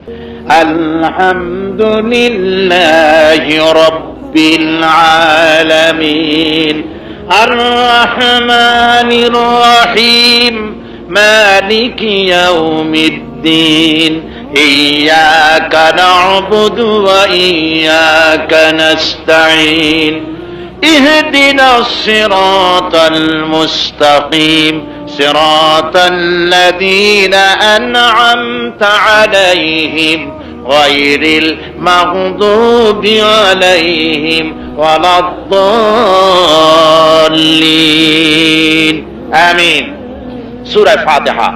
আলহামদুলিল্লাহি রাব্বিল আলামিন আর রহমানির রহিম মালিকি ইয়াউমিদ্দিন ইয়্যাকা না'বুদু ওয়া ইয়্যাকা নাস্তাঈন ইহদিনাস সিরাতাল মুস্তাকিম সিরাতাল লাযীনা আন'আমতা আলাইহিম গায়রিল মাগদুবি আলাইহিম ওয়ালাদ-দাল্লিন। আমিন। সূরা ফাতিহা।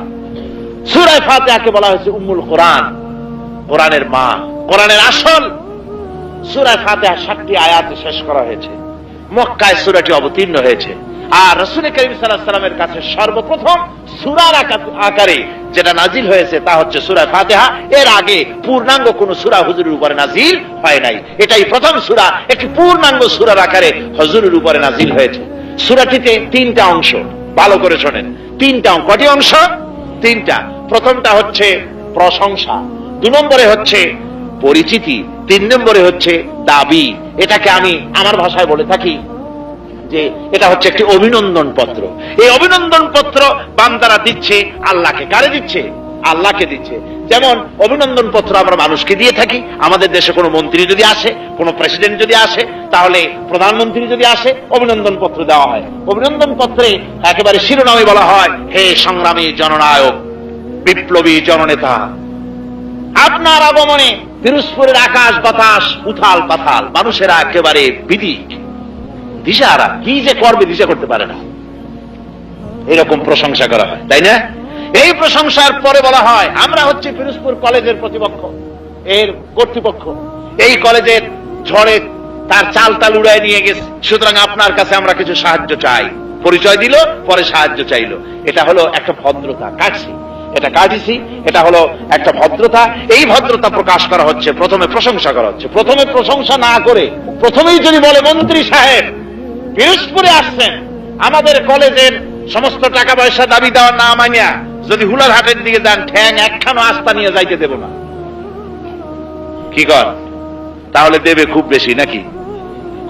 সূরা ফাতিহাকে বলা হয়েছে উম্মুল কোরআন, কোরআনের মা, কোরআনের আসল। সূরা ফাতিহা 7টি আয়াতে শেষ করা হয়েছে। মক্কায় সূরাটি অবতীর্ণ হয়েছে। আর রাসূল করিম সাল্লাল্লাহু আলাইহি ওয়াসাল্লামের কাছে সর্বপ্রথম সূরার আকারে যেটা নাজিল হয়েছে তা হচ্ছে সূরা ফাতিহা। এর আগে পূর্ণাঙ্গ কোন সূরা হুজুরের উপরে নাজিল হয় নাই। এটাই প্রথম সূরা, একটি পূর্ণাঙ্গ সূরার আকারে হুজুরের উপরে নাজিল হয়েছে। সূরাটিতে 3টা অংশ, ভালো করে শোনেন। 3টা অংশ। কয়টি অংশ? 3টা। প্রথমটা হচ্ছে প্রশংসা, 2 নম্বরে হচ্ছে পরিচিতি, 3 নম্বরে হচ্ছে দাবি। এটাকে আমি আমার ভাষায় বলে থাকি যে এটা হচ্ছে একটি অভিনন্দন পত্র। এই অভিনন্দন পত্র বান্দারা দিচ্ছে আল্লাহকে। কারে দিচ্ছে? আল্লাহকে দিচ্ছে। যেমন অভিনন্দন পত্র আমরা মানুষকে দিয়ে থাকি। আমাদের দেশে কোনো মন্ত্রী যদি আসে, কোনো প্রেসিডেন্ট যদি আসে, তাহলে প্রধানমন্ত্রী যদি আসে, অভিনন্দন পত্র দেওয়া হয়। অভিনন্দন পত্রে একেবারে শিরোনামে বলা হয়, হে সংগ্রামী জননায়ক, বিপ্লবী জননেতা, আপনার আগমনে পিরোজপুরের আকাশ বাতাস উথাল পাথাল, মানুষেরা একেবারে বিদিক দিশাহারা, কি যে করবে দিশা করতে পারে না, এরকম প্রশংসা করা হয়, তাই না? এই প্রশংসার পরে বলা হয়, আমরা হচ্ছে পিরোজপুর কলেজের প্রতিপক্ষ, এর কর্তৃপক্ষ। এই কলেজের ঝড়ে তার চালটাল উড়ায় নিয়ে গেছে, সুতরাং আপনার কাছে আমরা কিছু সাহায্য চাই। পরিচয় দিল, পরে সাহায্য চাইলো। এটা হলো একটা ভদ্রতা, কাটছি, এটা কাটিছি, এটা হলো একটা ভদ্রতা। এই ভদ্রতা প্রকাশ করা হচ্ছে, প্রথমে প্রশংসা করা হচ্ছে। প্রথমে প্রশংসা না করে প্রথমেই যদি বলে, মন্ত্রী সাহেব পিরোজপুরে আসছেন, আমাদের কলেজের সমস্ত টাকা পয়সা দাবি দেওয়া না মানিয়া যদি হুলার হাটের দিকে যান, ঠ্যাং একখানো আস্তা নিয়ে যাইতে দেব না। কি কর? তাহলে দেবে খুব বেশি নাকি?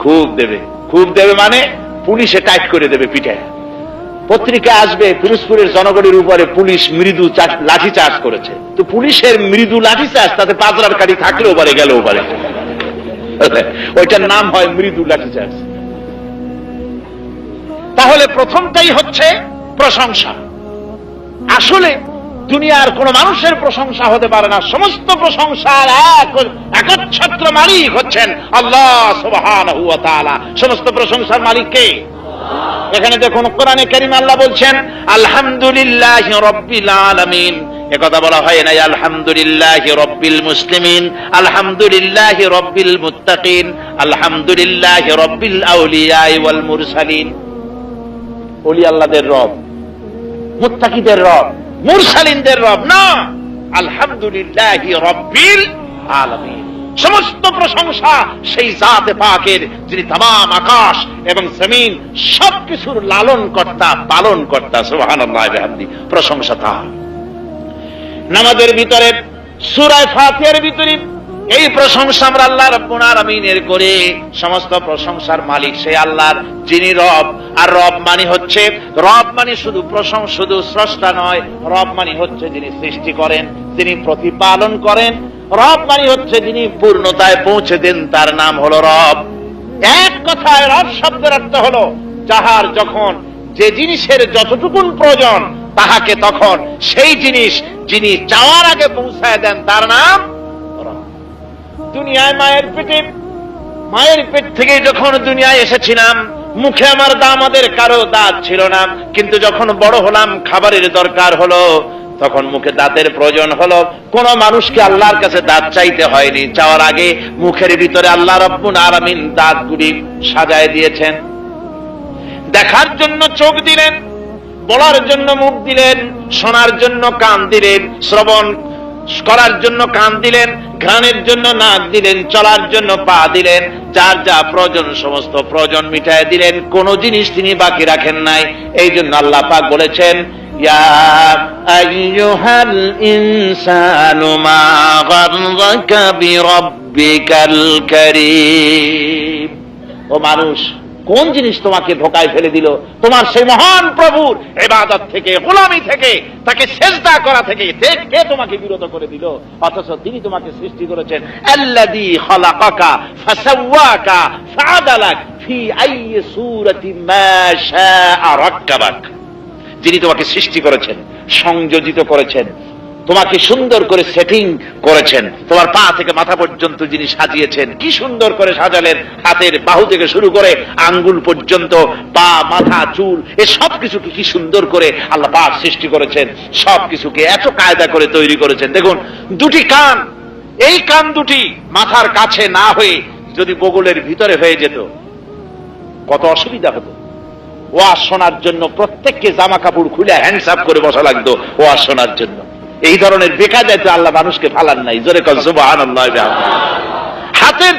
খুব দেবে, খুব দেবে মানে পুলিশে টাইট করে দেবে পিঠে। পত্রিকা আসবে, পিরোজপুরের জনগণের উপরে পুলিশ মৃদু লাঠি চার্জ করেছে। তো পুলিশের মৃদু লাঠি চার্জ, তাতে পাজরার কাঠি থাকলেও পারে, গেলেও পারে, ওইটার নাম হয় মৃদু লাঠি চার্জ। তাহলে প্রথমটাই হচ্ছে প্রশংসা। আসলে দুনিয়ার কোন মানুষের প্রশংসা হতে পারে না। সমস্ত প্রশংসার একচ্ছত্র মালিক হচ্ছেন আল্লাহ সুবহানাহু ওয়া তাআলা। সমস্ত প্রশংসার মালিক কে? এখানে দেখুন কোরআনে কারীম আল্লাহ বলছেন আলহামদুলিল্লাহি রাব্বিল আলামিন। একথা বলা হয় নাই আলহামদুলিল্লাহি রাব্বিল মুসলিমিন, আলহামদুলিল্লাহি রাব্বিল মুত্তাকিন, আলহামদুলিল্লাহি রাব্বিল আউলিয়া ওয়াল মুরসালিন। ওলি আল্লাহদের রব, মুত্তাকিদের রব, মুরসালিনদের রব না, আলহামদুলিল্লাহি রাব্বিল আলামিন। সমস্ত প্রশংসা সেই জাতে পাকের, যিনি তামাম আকাশ এবং জমিন সবকিছুর লালন কর্তা, পালন কর্তা। সুবহানাল্লাহ ওয়া বিহামদি। প্রশংসা তার। নামাজের ভিতরে সূরা ফাতিহার ভিতরে এই প্রশংসা আমরা আল্লাহ রাব্বুল আলামিনের করে। সমস্ত প্রশংসার মালিক সেই আল্লাহর, যিনি রব। আর রব মানে হচ্ছে, রব মানে শুধু শুধু স্রষ্টা নয়, রব মানে হচ্ছে যিনি সৃষ্টি করেন, যিনি প্রতিপালন করেন। রব মানে হচ্ছে যিনি পূর্ণতায় পৌঁছে দেন, তার নাম হলো রব। এক কথায় রব শব্দের অর্থ হলো যাহার যখন যে জিনিসের যতটুকুন প্রয়োজন তাহাকে তখন সেই জিনিস যিনি চাওয়ার আগে পৌঁছায় দেন, তার নাম রব। দুনিয়ায় মায়ের পেট থেকে যখন দুনিয়ায় এসেছিলাম, মুখে আমার আমাদের কারো দাঁত ছিল না, কিন্তু যখন বড় হলাম, খাবারের দরকার হলো, তখন মুখে দাঁতের প্রয়োজন হলো। কোন মানুষকে আল্লাহর কাছে দাঁত চাইতে হয়নি, চাওয়ার আগে মুখের ভিতরে আল্লাহ রাব্বুল আলামিন দাঁতগুলি সাজায় দিয়েছেন। দেখার জন্য চোখ দিলেন, বলার জন্য মুখ দিলেন, শোনার জন্য কান দিলেন, শ্রবণ করার জন্য কান দিলেন, ঘ্রাণের জন্য নাক দিলেন, চলার জন্য পা দিলেন। যার যা প্রয়োজন সমস্ত প্রয়োজন মিটায় দিলেন, কোন জিনিস তিনি বাকি রাখেন নাই। এই জন্য আল্লাহ পাক বলেছেন ইয়া আইয়ুহাল ইনসানু মা গাররাকা বিরাব্বিকাল কারীম। ও মানুষ, কোন জিনিস তোমাকে ধোঁকায় ফেলে দিল? তোমার সেই মহান প্রভুর ইবাদত থেকে, গোলামি থেকে, তাকে সিজদা করা থেকে কে তোমাকে বিরত করে দিল? অথচ তিনি তোমাকে সৃষ্টি করেছেন। আল্লাযী খালাকাকা ফাসাওয়াকা ফাআদালাক ফি আইয়ি সূরাতিন মা শাআ রাক্কাবাক। যিনি তোমাকে সৃষ্টি করেছেন, সংযোজিত করেছেন, তোমাকে সুন্দর করে সেটিং করেছেন, তোমার পা থেকে মাথা পর্যন্ত যিনি সাজিয়েছেন, কি সুন্দর করে সাজালেন, হাতের বাহু থেকে শুরু করে আঙ্গুল পর্যন্ত, পা, মাথা, চুল, এ সব কিছুকে কি সুন্দর করে আল্লাহ পাক সৃষ্টি করেছেন। সব কিছুকে এত কায়দা করে তৈরি করেছেন। দেখুন, দুটি কান, এই কান দুটি মাথার কাছে না হয়ে যদি বগলের ভিতরে হয়ে যেত, কত অসুবিধা হতো। ওয়াজ শোনার জন্য প্রত্যেককে জামা কাপড় খুলে হ্যান্ডস আপ করে বসা লাগতো ওয়াজ শোনার জন্য। এই ধরনের বেকায়দায় আল্লাহ মানুষকে ফালান নাই। জোরে কল সুবহানাল্লাহ। হাতের,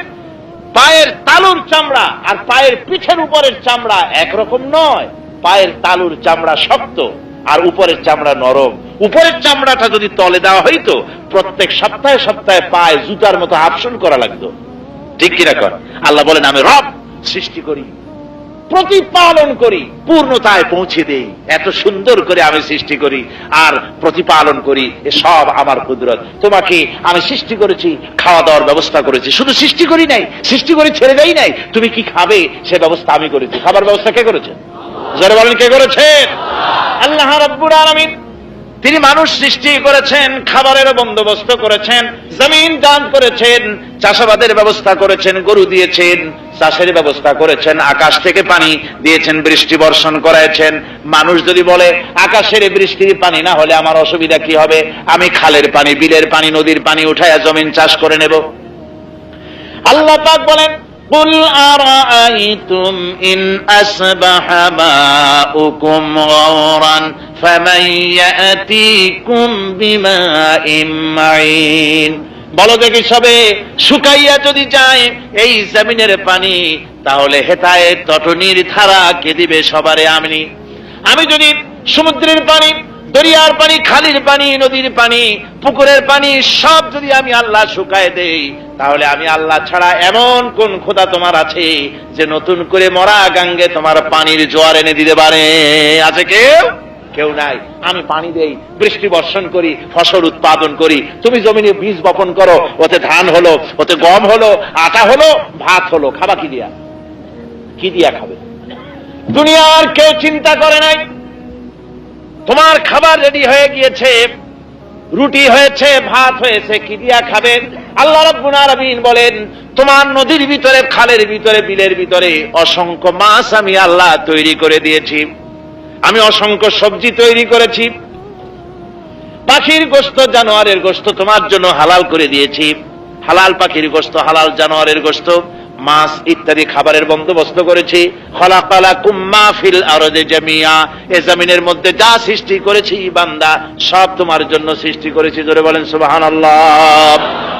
পায়ের তালুর চামড়া আর পায়ের পিঠের উপরের চামড়া একরকম নয়। পায়ের তালুর চামড়া শক্ত আর উপরের চামড়া নরম। উপরের চামড়াটা যদি তলে দেওয়া হইতো, প্রত্যেক সপ্তাহে সপ্তাহে পায়ে জুতার মতো আপসন করা লাগতো। ঠিক কিনা কর? আল্লাহ বলেন, আমি রব সৃষ্টি করি, প্রতিপালন করি, পূর্ণতায় পৌঁছে দেই। এত সুন্দর করে আমি সৃষ্টি করি আর প্রতিপালন করি, এ সব আমার কুদরত। তোমাকে আমি সৃষ্টি করেছি, খাওয়া দাওয়ার ব্যবস্থা করেছি। শুধু সৃষ্টি করি নাই, সৃষ্টি করে ছেড়ে দেই নাই। তুমি কি খাবে সে ব্যবস্থা আমি করেছি। খাবার ব্যবস্থা কে করেছেন? জোরে বলেন, কে করেছেন? আল্লাহ রাব্বুল আলামিন। তিনি মানুষ সৃষ্টি করেছেন, খাবারের বন্দোবস্ত করেছেন, জমিন দান করেছেন, চাষাবাদের ব্যবস্থা করেছেন, গরু দিয়েছেন, চাষের ব্যবস্থা করেছেন, আকাশ থেকে পানি দিয়েছেন, বৃষ্টি বর্ষণ করাইছেন। মানুষ যদি বলে আকাশের বৃষ্টির পানি না হলে আমার অসুবিধা কি হবে, আমি খালের পানি, বিলের পানি, নদীর পানি উঠায়া জমিন চাষ করে নেব। আল্লাহ পাক বলেন, قُلْ أَرَأَيْتُمْ إِنْ أَصْبَحَ مَاؤُكُمْ غَوْرًا فَمَنْ يَأْتِيكُمْ بِمَاءٍ مَّعِينٍ। বলো দেখি, সবে শুকাইয়া যদি যায় এই জমিনের পানি, তাহলে হেতায় তটনির ধারা কে দিবে সবারে? আমি যদি সমুদ্রের পানি, দরিয়ার পানি, খালির পানি, নদীর পানি, পুকুরের পানি সব যদি আমি আল্লাহ শুকায় দেই, তাহলে আমি আল্লাহ ছাড়া এমন কোন খোদা তোমার আছে যে নতুন করে মরা গাঙ্গে তোমার পানির জোয়ার এনে দিতে পারে? আছে কেউ? কেউ নাই। আমি পানি দেই, বৃষ্টি বর্ষণ করি, ফসল উৎপাদন করি। তুমি জমিনে বীজ বপন করো, ওতে ধান হলো, ওতে গম হলো, আটা হলো, ভাত হলো। খাবা কি দিয়া? কি দিয়া খাবে? দুনিয়ার কেউ চিন্তা করে নাই। তোমার খাবার রেডি হয়ে গিয়েছে, রুটি হয়েছে, ভাত হয়েছে, কি দিয়া খাবেন? আল্লাহ রাব্বুল আলামিন বলেন, তোমার নদীর ভিতরে, খালের ভিতরে, বিলের ভিতরে অসংখ্য মাছ আমি আল্লাহ তৈরি করে দিয়েছি। আমি অসংখ্য সবজি তৈরি করেছি। পাখির গোশত, জানোয়ারের গোশত তোমার জন্য হালাল করে দিয়েছি। হালাল পাখির গোশত, হালাল জানোয়ারের গোশত, মাছ ইত্যাদি খাবারের বন্দোবস্ত করেছি। খালাকালাকুম মা ফিল আরদি জামিয়া। এই জমিনের মধ্যে যা সৃষ্টি করেছি বান্দা, সব তোমার জন্য সৃষ্টি করেছি। জোরে বলেন সুবহানাল্লাহ।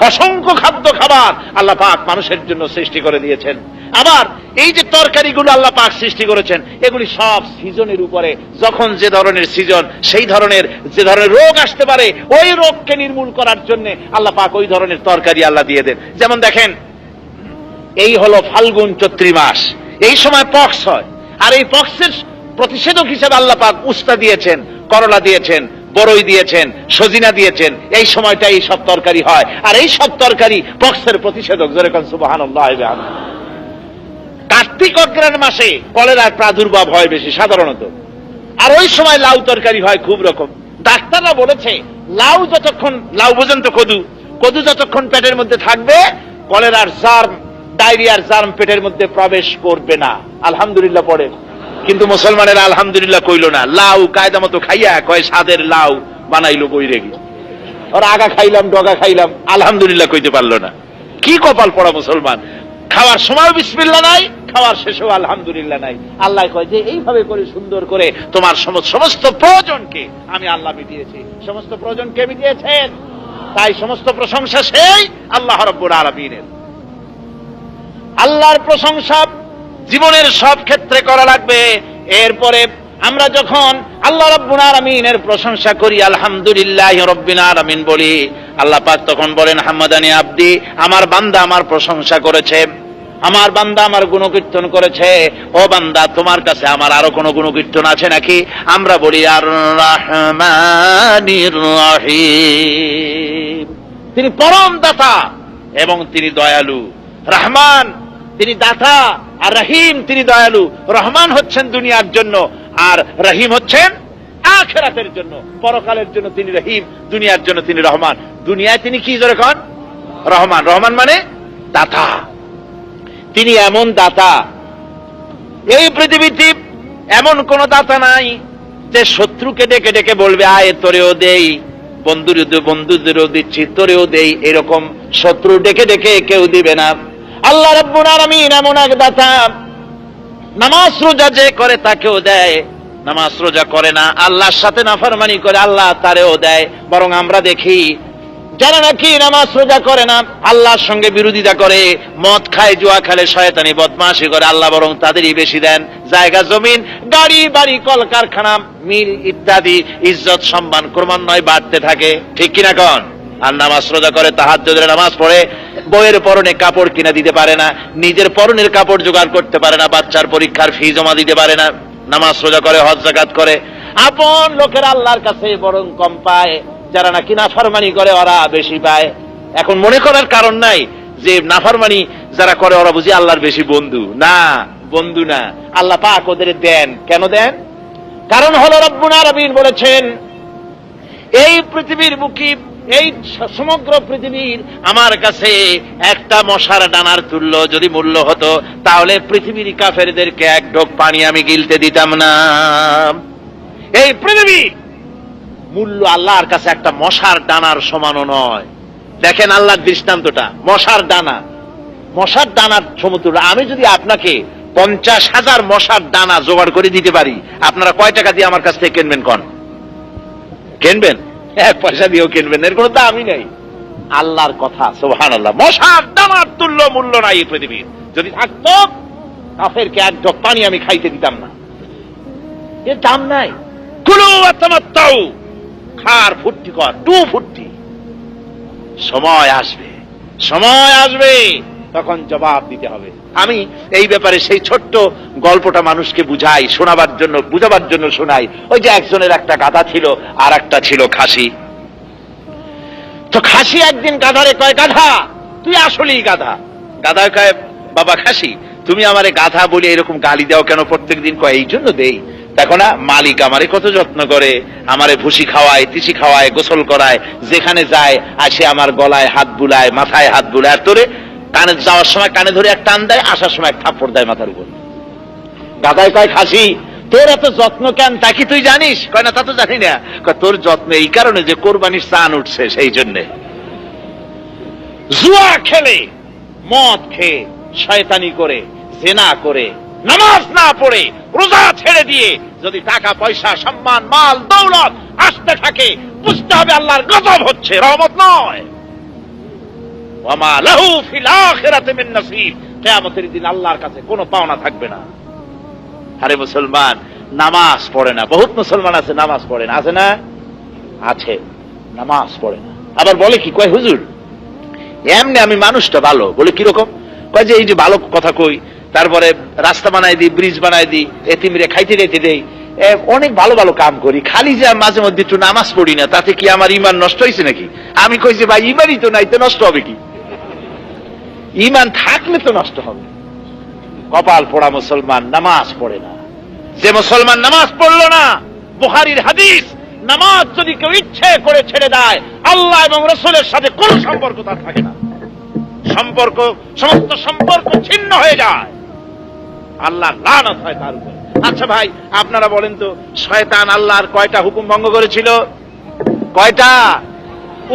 অসংখ্য খাদ্য খাবার আল্লাহ পাক মানুষের জন্য সৃষ্টি করে দিয়েছেন। আবার এই যে তরকারিগুলো আল্লাহ পাক সৃষ্টি করেছেন, এগুলি সব সিজনের উপরে, যখন যে ধরনের সিজন, সেই ধরনের যে ধরনের রোগ আসতে পারে, ওই রোগকে নির্মূল করার জন্য আল্লাহ পাক ওই ধরনের তরকারি আল্লাহ দিয়ে দেন। যেমন দেখেন, এই হলো ফাল্গুন চৈত্র মাস, এই সময় পক্স হয়, আর এই পক্সের প্রতিষেধক হিসেবে আল্লাহ পাক উস্তা দিয়েছেন, করলা দিয়েছেন, বরই দিয়েছেন, সজিনা দিয়েছেন। এই সময়টা এই সব তরকারি হয়, আর এই সব তরকারি পক্সের প্রতিষেধক। যেরকম সুবহানাল্লাহ। কার্তিক অগ্রহায়ণ মাসে কলেরার প্রাদুর্ভাব হয় বেশি সাধারণত, আর ওই সময় লাউ তরকারি হয় খুব রকম। ডাক্তাররা বলেছে, লাউ যতক্ষণ, লাউ বোঝেন তো, কদু যতক্ষণ পেটের মধ্যে থাকবে, কলেরার জার্ম, ডায়রিয়ার জার্ম পেটের মধ্যে প্রবেশ করবে না। আলহামদুলিল্লাহ পড়ে, কিন্তু মুসলমানেরা আলহামদুলিল্লাহ কইল না। লাউ কায়দা মতো খাইয়া কয় স্বাদের লাউ বানাইলো কই রেগে, ওর আগা খাইলাম, ডগা খাইলাম, আলহামদুলিল্লাহ কইতে পারলো না। কি কপাল পড়া মুসলমান! খাওয়ার সময় বিসমিল্লাহ নাই, খাওয়ার শেষেও আলহামদুলিল্লাহ নাই। আল্লাহ কয় যে এইভাবে করে সুন্দর করে তোমার সমস্ত প্রয়োজনকে আমি আল্লাহ মিটিয়েছি। সমস্ত প্রয়োজন কে মিটিয়েছেন? তাই সমস্ত প্রশংসা সেই আল্লাহ রাব্বুল আলামিনের। আল্লাহর প্রশংসা জীবনের সব ক্ষেত্রে করা লাগবে। এরপরে আমরা যখন আল্লাহ রাব্বুল আলামিনের প্রশংসা করি, আলহামদুলিল্লাহি রাব্বিল আলামিন বলি, আল্লাহ পাক তখন বলেন হামাদানি আব্দি, আমার বান্দা আমার প্রশংসা করেছে, আমার বান্দা আমার গুণকীর্তন করেছে। ও বান্দা, তোমার কাছে আমার আরো কোনো গুণকীর্তন আছে নাকি? আমরা বলি আর রাহমানির রহিম, তিনি পরম দাতা এবং তিনি দয়ালু। রহমান তিনি দাতা, আর রহিম তিনি দয়ালু। রহমান হচ্ছেন দুনিয়ার জন্য, আর রহিম হচ্ছেন আখিরাতের জন্য, পরকালের জন্য তিনি রহিম, দুনিয়ার জন্য তিনি রহমান। দুনিয়ায় তিনি কি জোরে কন? রহমান। রহমান মানে দাতা। তিনি এমন দাতা, এই পৃথিবীতে এমন কোন দাতা নাই যে শত্রুকে ডেকে ডেকে বলবে আয় তোরেও দেই, বন্ধুদেরও দিচ্ছি, তোরেও দেই, এরকম শত্রু ডেকে ডেকে কেউ দিবে না। আল্লাহ রাব্বুল আলামিন এমন এক দাতা, নামাজ রোজা যে করে তাকেও দেয়, নামাজ রোজা করে না, আল্লাহর সাথে নাফরমানি করে, আল্লাহ তারেও দেয়। বরং আমরা দেখি যারা নাকি নামাজ রোজা করে না, আল্লাহর সঙ্গে বিরোধিতা করে, মদ খায়, জুয়া খেলে, শয়তানি বদমাশি করে, আল্লাহ বরং তাদেরই বেশি দেন। জায়গা জমিন, গাড়ি বাড়ি, কলকারখানা, মিল ইত্যাদি, ইজ্জত সম্মান ক্রমান্বয়ে বাড়তে থাকে। ঠিক কিনা কন? আর নামাজ রোজা করে, তাহাজ্জুদের নামাজ পড়ে, বইয়ের পরনে কাপড় কিনে দিতে পারে না, নিজের পরনের কাপড় জোগাড় করতে পারে না, বাচ্চার পরীক্ষার ফি জমা দিতে পারে না। নামাজ রোজা করে, হজ যাকাত করে, আপন লোকের আল্লাহর কাছে বরং কম পায়, যারা নাকি নাফরমানি করে ওরা বেশি পায়। এখন মনে করার কারণ নাই যে নাফরমানি যারা করে ওরা বুঝি আল্লাহর বেশি বন্ধু। না, বন্ধু না, আল্লাহ পাক ওদের দেন। কেন দেন? কারণ হলো রব্বুল আলামিন বলেছেন, এই পৃথিবীর বুকে, এই সমগ্র পৃথিবীর আমার কাছে একটা মশার ডানার তুল্য যদি মূল্য হতো, তাহলে পৃথিবীর কাফেরদেরকে এক ঢোক পানি আমি গিলতে দিতাম না। এই পৃথিবীর মূল্য আল্লাহর কাছে একটা মশার ডানার সমানও নয়। দেখেন আল্লাহর দৃষ্টান্তটা, মশার ডানা, মশার ডানার সমতুল্য। আমি যদি আপনাকে 50,000 মশার ডানা জোগাড় করে দিতে পারি, আপনারা কয় টাকা দিয়ে আমার কাছ থেকে কিনবেন? কন, কিনবেন? 1 পয়সা দিয়েও কিনবেন, এর কোনো দামই নেই। আল্লাহর কথা, সুবহানাল্লাহ, মশার ডানার তুল্য মূল্য নাই এই পৃথিবীর। যদি থাকতো, কাফেরকে এক ঢোক পানি আমি খাইতে দিতাম না, এর দাম নাই। কুলু ওয়া তামাত্তাউ, খার ফুর্তি কর, টু ফুর্তি। সময় আসবে, সময় আসবে, তখন জবাব দিতে হবে। আমি এই ব্যাপারে সেই ছোট্ট গল্পটা মানুষকে বুঝাই, শোনাবার জন্য, বুঝাবার জন্য শোনাই। ওই যে একজনের একটা গাধা ছিল, আর একটা ছিল খাসি। তো খাসি একদিন গাধারে কয়, গাধা তুই আসলেই গাধা। গাধা কয়, বাবা খাসি, তুমি আমারে গাধা বলে এরকম গালি দাও কেন প্রত্যেকদিন? কয়, এই জন্য দেই, দেখো না মালিক আমারে কত যত্ন করে, আমারে ভুসি খাওয়ায়, তিসি খাওয়ায়, গোসল করায়, যেখানে যায় আসে আমার গলায় হাত বুলায়, মাথায় হাত বুলায়, আর তোরে কানে যাওয়ার সময় কানে ধরে এক টান দেয়, আসার সময় এক থাপ্পড় দেয় মাথার উপর। গাধায় কয়, খাসি তোর এত যত্ন কেন, তা কি তুই জানিস? কয়, না তা তো জানি না। কয়, তোর যত্ন এই কারণে যে কোরবানির চান উঠছে, সেই জন্যে। জুয়া খেলে, মদ খেয়ে, শয়তানি করে, জিনা করে, নামাজ না পড়ে, রোজা ছেড়ে দিয়ে যদি টাকা পয়সা, সম্মান, মাল, দৌলত আসতে থাকে, বুঝতে হবে আল্লাহর গজব হচ্ছে, রহমত নয়। ওয়া মা লাহু ফিল আখিরাতি মিন নাসিব, কিয়ামতের দিন আল্লাহর কাছে কোনো পাওনা থাকবে না। আরে মুসলমান নামাজ পড়ে না, বহুত মুসলমান আছে নামাজ পড়ে না, আছে না? আছে, নামাজ পড়ে না। আবার বলে কি, কয় হুজুর এমনি আমি মানুষটা ভালো। বলে কিরকম? কয় যে এই যে ভালো কথা কই, তারপরে রাস্তা বানাই দিই, ব্রিজ বানাই দিই, এতিমরে খাইতে খাইতে দেই, অনেক ভালো ভালো কাম করি, খালি যে মাঝে মধ্যে একটু নামাজ পড়ি না, তাতে কি আমার ইমান নষ্ট হয়েছে নাকি? আমি কই যে ভাই ইমানই তো নাই, তো নষ্ট হবে কি? ইমান থাকলে তো নষ্ট হবে। কপাল পোড়া মুসলমান নামাজ পড়ে না। যে মুসলমান নামাজ পড়লো না, বুখারীর হাদিস, নামাজ যদি কেউ ইচ্ছে করে ছেড়ে দেয়, আল্লাহ এবং রাসূলের সাথে কোন সম্পর্ক তার থাকে না। সম্পর্ক, সমস্ত সম্পর্ক ছিন্ন হয়ে যায়, আল্লাহর লানত হয় তার উপর। আচ্ছা ভাই, আপনারা বলেন তো, শয়তান আল্লাহর কয়টা হুকুম ভঙ্গ করেছিল? কয়টা?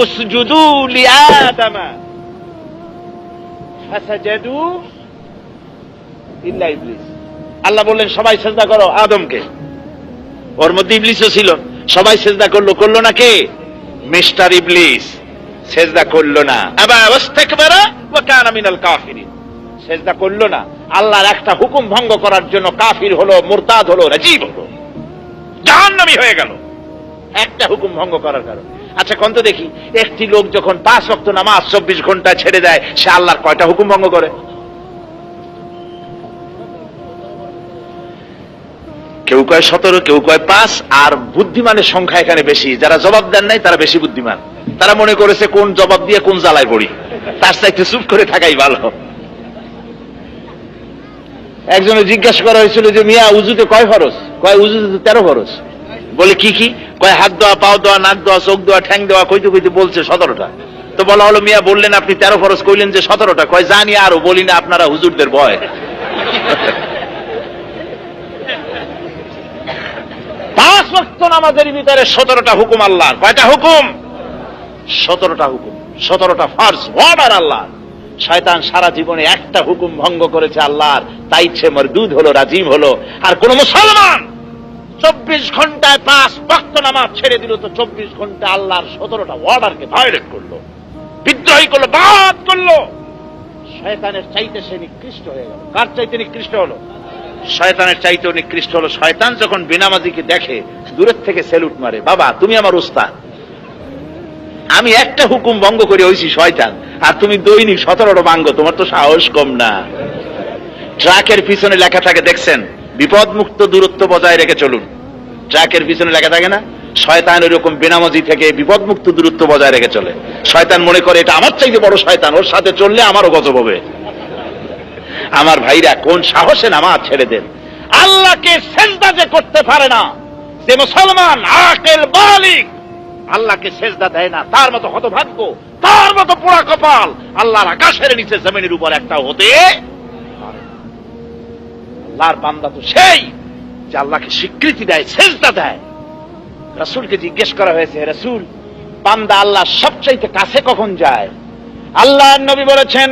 উসজুদু লিআদম ফাসাজাদু ইল্লা ইবলিস। আল্লাহ বললেন সবাই সিজদা করো আদমকে, ওর মধ্যে ইবলিসও ছিল। সবাই সিজদা করলো, করলো না কে? মিস্টার ইবলিস সিজদা করলো না। আবা ওয়াস্তাকবারা ওয়া কানা মিনাল কাফিরিন, সিজদা করলো না। আল্লাহর একটা হুকুম ভঙ্গ করার জন্য কাফির হলো, মুরতাদ হলো, রাজিব হলো। জাহান্নামী হয়ে গেল একটা হুকুম ভঙ্গ করার কারণে। আচ্ছা কোন তো দেখি, একটি লোক যখন 5 ওয়াক্ত নামাজ 24 ঘন্টা ছেড়ে দেয়, সে আল্লাহর কয়টা হুকুম ভঙ্গ করে? কেউ কয় 17, কেউ কয় 5। আর বুদ্ধিমানের সংখ্যা এখানে বেশি, যারা জবাব দেন নাই তারা বেশি বুদ্ধিমান। তারা মনে করেছে কোন জবাব দিয়ে কোন জ্বালায় পড়ি, তার চাইতে চুপ করে থাকাই ভালো। একজনে জিজ্ঞাসা করা হয়েছিল যে মিয়া উজুতে কয় ফরজ? কয় উজুতে 13 ফরজ। বলে কি কি? কয় হাত দেওয়া, পাও দেওয়া, নাক দেওয়া, চোখ দেওয়া, ঠ্যাং দেওয়া, কইতে কইতে বলছে 17টা। তো বলা হলো মিয়া বললেন আপনি 13 ফরজ, কইলেন যে 17টা। কয় জানি, আরো বলি না, আপনারা হুজুরদের ভয়। 5 ওয়াক্ত নামাজের ভিতরে 17টা হুকুম আল্লাহর। কয়টা হুকুম? 17টা হুকুম, 17টা ফরজ অর্ডার আল্লাহ। শয়তান সারা জীবনে একটা হুকুম ভঙ্গ করেছে আল্লাহর, তাই ইচ্ছে মরদুদ হলো, রাজিম হলো। আর কোন মুসলমান 24 ঘন্টায় 5 ওয়াক্ত নামাজ ছেড়ে দিল তো 24 ঘন্টা আল্লাহর 17টা অর্ডারকে ভায়োলেট করলো, বিদ্রোহী করলো, বাদ করলো। শয়তানের চাইতে সে নিকৃষ্ট হয়ে গেল। কার চাইতে নিকৃষ্ট হলো? শয়তানের চাইতেও নিকৃষ্ট হলো। শয়তান যখন বেনামাজিকে দেখে দূরের থেকে সেলুট মারে, বাবা তুমি আমার উস্তাদ, আমি একটা হুকুম ভঙ্গ করে হইছি শয়তান, আর তুমি দৈনিক 17টা ভাঙ্গ, তোমার তো সাহস কম না। ট্রাকের পিছনে লেখা থাকে দেখছেন, বিপদ মুক্ত দূরত্ব বজায় রেখে চলুন। ট্রাকের পিছনে লেখা থাকে না? শয়তান ওইরকম বেনামাজি থেকে বিপদ মুক্ত দূরত্ব বজায় রেখে চলে। শয়তান মনে করে এটা আমার চাইতে বড় শয়তান, ওর সাথে চললে আমারও গজব হবে। আমার ভাইরা, কোন সাহসে নামাজ ছেড়ে দেন? আল্লাহকে সেজদা যে করতে পারে না, যে মুসলমান আকিল বালিগ আল্লাহকে সেজদা দেয় না, তার মতো হতভাগ্য, তার মতো পোড়া কপাল আল্লাহর আকাশের নিচে জমিনের উপর একটা হতে পারে না। আল্লাহর বান্দা তো সেই যে আল্লাহকে স্বীকৃতি দেয়, সেজদা দেয়। রাসূলকে জিজ্ঞেস করা হয়েছে, রাসূল বান্দা আল্লাহ সবচাইতে কাছে কখন যায়? আল্লাহর নবী বলেছেন,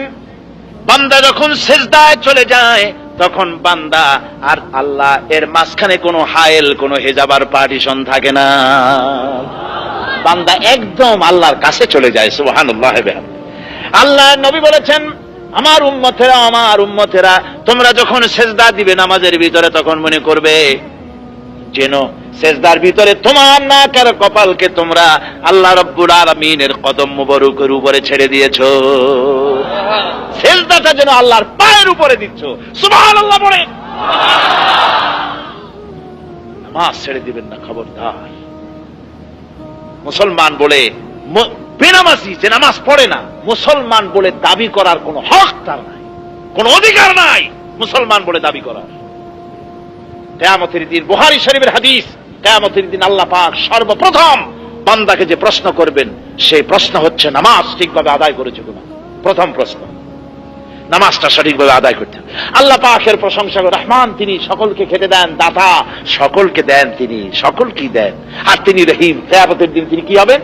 বান্দা যখন সেজদায় চলে যায় তখন বান্দা আর আল্লাহ এর মাঝখানে কোনো হায়েল, কোনো হেজাবার পার্টিশন থাকে না। বান্দা একদম আল্লাহর কাছে চলে যায়। সুবহানাল্লাহ। আল্লাহ নবী বলেছেন, আমার উম্মতেরা তোমরা যখন সেজদা দিবে নামাজের ভিতরে, তখন মনে করবে যেন সেজদার ভিতরে তোমার নাক আর কপালকে তোমরা আল্লাহ রাব্বুল আলামিনের কদম মুবারকের উপরে ছেড়ে দিয়েছো। সেজদাটা যেন আল্লাহর পায়ের উপরে দিচ্ছ। সুবহানাল্লাহ বলে নামাজ ছেড়ে দিবেন না, খবরদার। মুসলমান বলে বেনামাজি যে নামাজ পড়ে না, মুসলমান বলে দাবি করার কোন হক তার নাই, কোন অধিকার নাই মুসলমান বলে দাবি করার। কিয়ামতের দিন, বুখারী শরীফের হাদিস, কিয়ামতের দিন আল্লাহ পাক সর্বপ্রথম বান্দাকে যে প্রশ্ন করবেন, সেই প্রশ্ন হচ্ছে নামাজ ঠিকভাবে আদায় করেছে কিনা। প্রথম প্রশ্ন, নামাজটা সঠিকভাবে আদায় করতে হবে। আল্লাহ পাকের প্রশংসা করে, রহমান তিনি সকলকে খেতে দেন, দাতা সকলকে দেন, তিনি সকলকেই দেন। আর তিনি রহিম, কিয়ামতের দিন তিনি কি হবেন?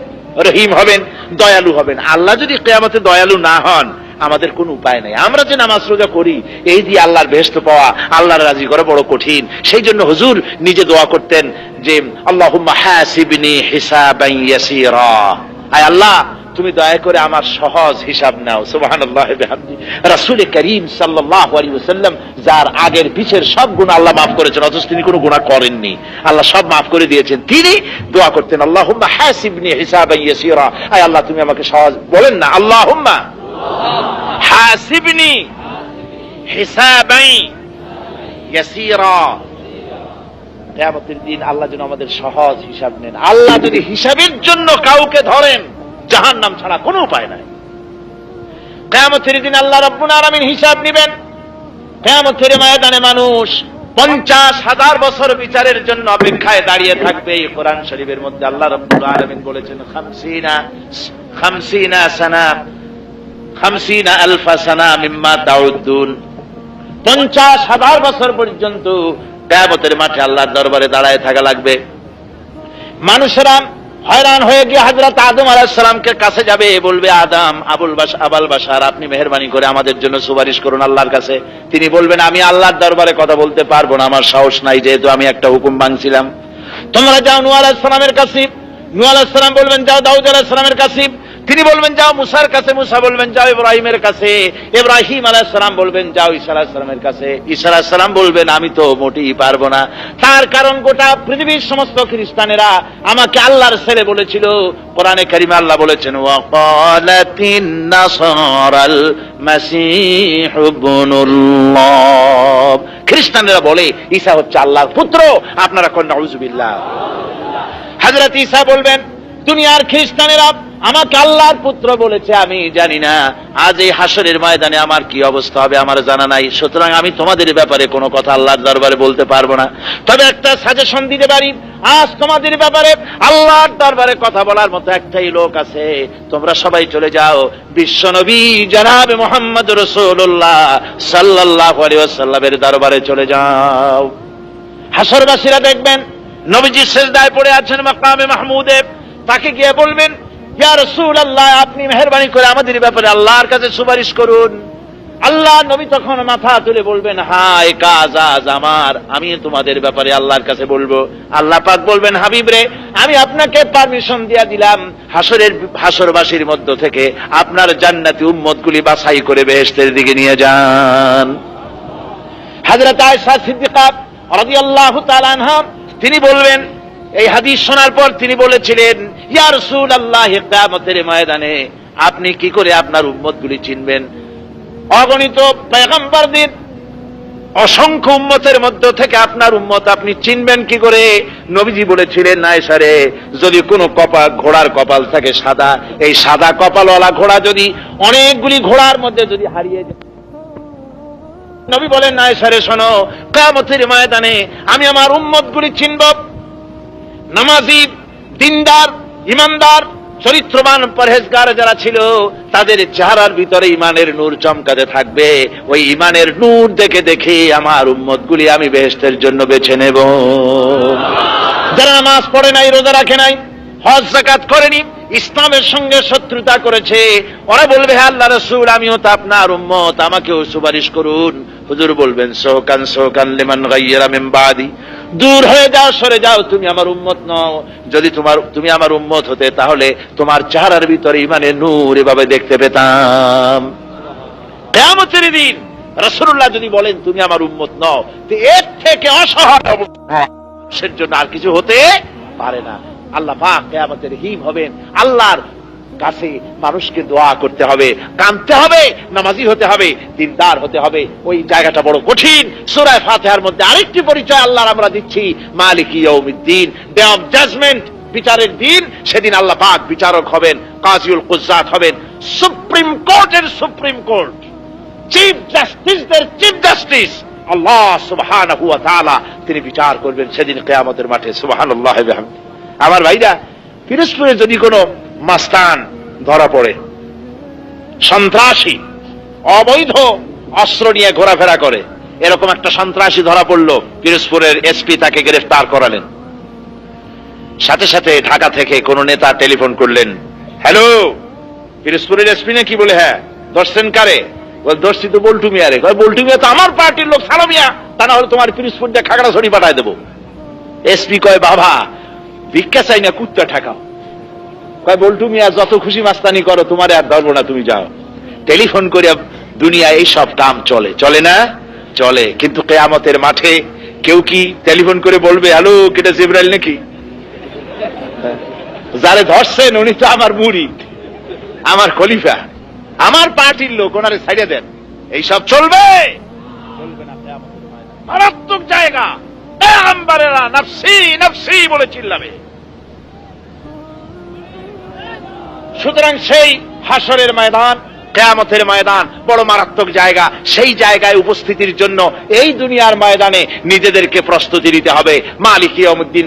রহিম হবেন, দয়ালু হবেন। আল্লাহ যদি কিয়ামতে দয়ালু না হন, আমাদের কোন উপায় নেই। আমরা যে নামাজ রোজা করি, এই দিয়ে আল্লাহর বেহেশত পাওয়া, আল্লাহর রাজি করা বড় কঠিন। সেই জন্য হুজুর নিজে দোয়া করতেন যে আল্লাহুম্মা হাসিবনি হিসাবান ইয়াসীরা, আয় আল্লাহ তুমি দয়া করে আমার সহজ হিসাব নাও। সুবহানাল্লাহ বিহামদি। রাসূল করিম সাল্লাল্লাহু আলাইহি ওয়াসাল্লাম যার আগের পিছের সব গুনাহ আল্লাহ মাফ করেছেন, অথচ তিনি কোনো গুনাহ করেননি, আল্লাহ সব মাফ করে দিয়েছেন। তিনি দোয়া করতেন আল্লাহুম্মা হাসিবনি হিসাবান ইয়াসীরা, আয় আল্লাহ তুমি আমাকে সহজ, বলেন না আল্লাহুম্মা হাসিবনি হিসাবান ইয়াসীরা। কিয়ামতের দিন আল্লাহ যেন আমাদের সহজ হিসাব নেন। আল্লাহ যদি হিসাবের জন্য কাউকে ধরেন, জাহান্নাম ছাড়া কোনো উপায় নাই। কিয়ামতের দিন আল্লাহ রাব্বুল আলামিন হিসাব নেবেন। কিয়ামতের ময়দানে মানুষ 50,000 বছর বিচারের জন্য অপেক্ষায় দাঁড়িয়ে থাকবে। এই কোরআন শরীফের মধ্যে আল্লাহ রাব্বুল আলামিন বলেছেন 50 আলফ সানা মিম্মা তাউদ্দুন। 50,000 বছর পর্যন্ত কিয়ামতের মাঠে আল্লাহর দরবারে দাঁড়ায় থাকা লাগবে। মানুষেরা হয়রান হয়ে গিয়ে হযরত আদম আলাইহিস সালামকে কাছে যাবে, বলবে আদম, আবুল বাশার আপনি মেহেরবানি করে আমাদের জন্য সুপারিশ করুন আল্লাহর কাছে। তিনি বলবেন আমি আল্লাহর দরবারে কথা বলতে পারবো না, আমার সাহস নাই, যেহেতু আমি একটা হুকুম ভাঙছিলাম। তোমরা যাও নূহ আলাইহিস সালামের কাছে। নূহ আলাইহিস সালাম বলবেন যাও দাউদ আলাইহিস সালামের কাছে। তিনি বলবেন যাও মুসার কাছে, মুসা বলবেন যাও ইব্রাহিমের কাছে, ইব্রাহিম আলাইহিস সালাম বলবেন যাও ঈসা আলাইহিস সালামের কাছে, ঈসা আলাইহিস সালাম বলবেন আমি তো মোটেই পারবো না। তার কারণ গোটা পৃথিবীর সমস্ত খ্রিস্টানেরা আমাকে আল্লাহর ছেলে বলেছিল। কোরআনে কারিমে আল্লাহ বলেছেন ওয়া ক্বালাতিন নাসারাল মাসীহু ইবনুল্লাহ, খ্রিস্টানেরা বলে ঈসা হচ্ছে আল্লাহর পুত্র। আপনারা কোন নাউযুবিল্লাহ। হযরত ঈসা বলবেন দুনিয়ার খ্রিস্টানেরা আমাকে আল্লাহর পুত্র বলেছে, আমি জানি না আজ এই হাসরের ময়দানে আমার কি অবস্থা হবে আমার জানা নাই, সুতরাং আমি তোমাদের ব্যাপারে কোনো কথা আল্লাহর দরবারে বলতে পারবো না। তবে একটা সাজেশন দিতে পারি, আজ তোমাদের ব্যাপারে আল্লাহর দরবারে কথা বলার মতো একটাই লোক আছে। তোমরা সবাই চলে যাও বিশ্বনবী জনাব মুহাম্মদ রাসূলুল্লাহ সাল্লাল্লাহু আলাইহি ওয়াসাল্লামের দরবারে চলে যাও। হাসরবাসীরা দেখবেন নবীজি সিজদায় পড়ে আছেন মাকামে মাহমুদে, তাকে গিয়ে বলবেন ইয়া রাসূলুল্লাহ আপনি মেহেরবানি করে আমাদের ব্যাপারে আল্লাহর কাছে সুপারিশ করুন। আল্লাহ নবী তখন মাথা তুলে বলবেন হ্যাঁ এই কাজ আজ আমার, আমি তোমাদের ব্যাপারে আল্লাহর কাছে বলবো। আল্লাহ পাক বলবেন হাবিব রে আমি আপনাকে পারমিশন দিয়ে দিলাম হাসরবাসীর মধ্য থেকে আপনার জান্নাতি উম্মতগুলি বাছাই করে বেহেশতের দিকে নিয়ে যান। হযরত আয়েশা সিদ্দিকা রাদিয়াল্লাহু তাআলা আনহা তিনি বলবেন, এই হাদিস শোনার পর তিনি বলেছিলেন ইয়া রাসূলুল্লাহ কিয়ামতের ময়দানে আপনি কি করে আপনার উম্মতগুলি চিনবেন? অগণিত পয়গম্বরদের অসংখ্য উম্মতের মধ্য থেকে আপনার উম্মত আপনি চিনবেন কি করে? নবীজি বলেছিলেন আয়েশা রে যদি কোনো ঘোড়ার কপাল থাকে সাদা, এই সাদা কপালওয়ালা ঘোড়া যদি অনেকগুলি ঘোড়ার মধ্যে যদি হারিয়ে যায়, নবী বলেন আয়েশা রে শোনো কিয়ামতের ময়দানে আমি আমার উম্মতগুলি চিনব। নামাজি, দিনদার, ইমানদার, চরিত্রবান, পরহেজগার যারা ছিল তাদের চেহারার ভিতরে ইমানের নূর চমকাতে থাকবে। ওই ইমানের নূর দেখে দেখে আমার উম্মতগুলি আমি বেহেশতের জন্য বেছে নেব। যারা নামাজ পড়ে নাই, রোজা রাখে নাই, হজ যাকাত করেনি, ইসলামের সঙ্গে শত্রুতা করেছে, ওরা বলবে হে আল্লাহ রাসূল আমিও তো আপনার উম্মত, আমাকেও সুপারিশ করুন। হুজুর বলবেন সোকান সোকান লিমান গায়্যারা মিন বাদি, দূর হয়ে যাও, সরে যাও, তুমি আমার উম্মত নও। যদি তুমি আমার উম্মত হতে তাহলে তোমার চেহারার ভিতরে ইমানের নূর এভাবে দেখতে পেতাম। কিয়ামতের দিন রাসূলুল্লাহ যদি বলেন তুমি আমার উম্মত নও, তো এর থেকে অসহায় অবস্থার জন্য আর কিছু হতে পারে না। আল্লাহ পাক কিয়ামতের হিম হবেন, আল্লাহর কাছে মানুষকে দোয়া করতে হবে, কাঁদতে হবে, নামাজি হতে হবে, দিনদার হতে হবে। ওই জায়গাটা বড় কঠিন। সূরা ফাতিহার মধ্যে আরেকটি পরিচয় আল্লাহর আমরা দিচ্ছি, মালিকি ইয়াউমিদ্দিন, ডে অফ জাজমেন্ট, বিচারের দিন। সেদিন আল্লাহ পাক বিচারক হবেন, কাজিউল কুজ্জাত হবেন, সুপ্রিম কোর্টের সুপ্রিম কোর্ট, চিফ জাস্টিসদের চিফ জাস্টিস আল্লাহ সুবহানাহু ওয়া তাআলা তিনি বিচার করবেন সেদিন কিয়ামতের মাঠে। সুবহানাল্লাহি ওয়া বিহামদিহি। আমার ভাইরা, পিরোজপুরে যদি কোনো মাস্তান ধরা পড়ে, সন্ত্রাসী, অবৈধ অস্ত্র নিয়ে ঘোরাফেরা করে, এরকম একটা সন্ত্রাসী ধরা পড়ল, পিরোজপুরের এসপি তাকে গ্রেফতার করালেন। সাথে সাথে ঢাকা থেকে কোন নেতা টেলিফোন করলেন, হ্যালো পিরোজপুরের এসপি না? কি বলে হ্যাঁ। ধরছেন কারে? ধরছি তো বল্টু মিয়া রে। বল্টু মিয়া তো আমার পার্টির লোক, সালো মিয়া, তা না হলে তোমার পিরোজপুর দিয়ে খাগড়াছড়ি পাঠায় দেবো। এসপি কয় বাবা ভিক্ষা চাই না, কুত্তা ঠেকাও। কয় বল্টু মিয়া যত খুশি মাস্তানি করো, তোমার আর ধরবো না, তুমি যাও। টেলিফোন করে দুনিয়ায় এই সব কাম চলে, চলে না? চলে। কিন্তু কিয়ামতের মাঠে কেউ কি টেলিফোন করে বলবে হ্যালো কেটা জিবরাইল নাকি? যারে ধরছেন উনি তো আমার মুরিদ, আমার খলিফা, আমার পার্টির লোক, ওনারে ছাইড়ে দেন। এইসব চলবে? চলবে না। কিয়ামতের ময়দান মারাত্মক জায়গা, পেগম্বরেরা নফসি নফসি বলে চিল্লাবে। সুতরাং সেই হাসরের ময়দান, কিয়ামতের ময়দান বড় মারাত্মক জায়গা। সেই জায়গায় উপস্থিতির জন্য এই দুনিয়ার ময়দানে নিজেদেরকে প্রস্তুতি নিতে হবে। মালিক ইয়াউমিদ্দিন,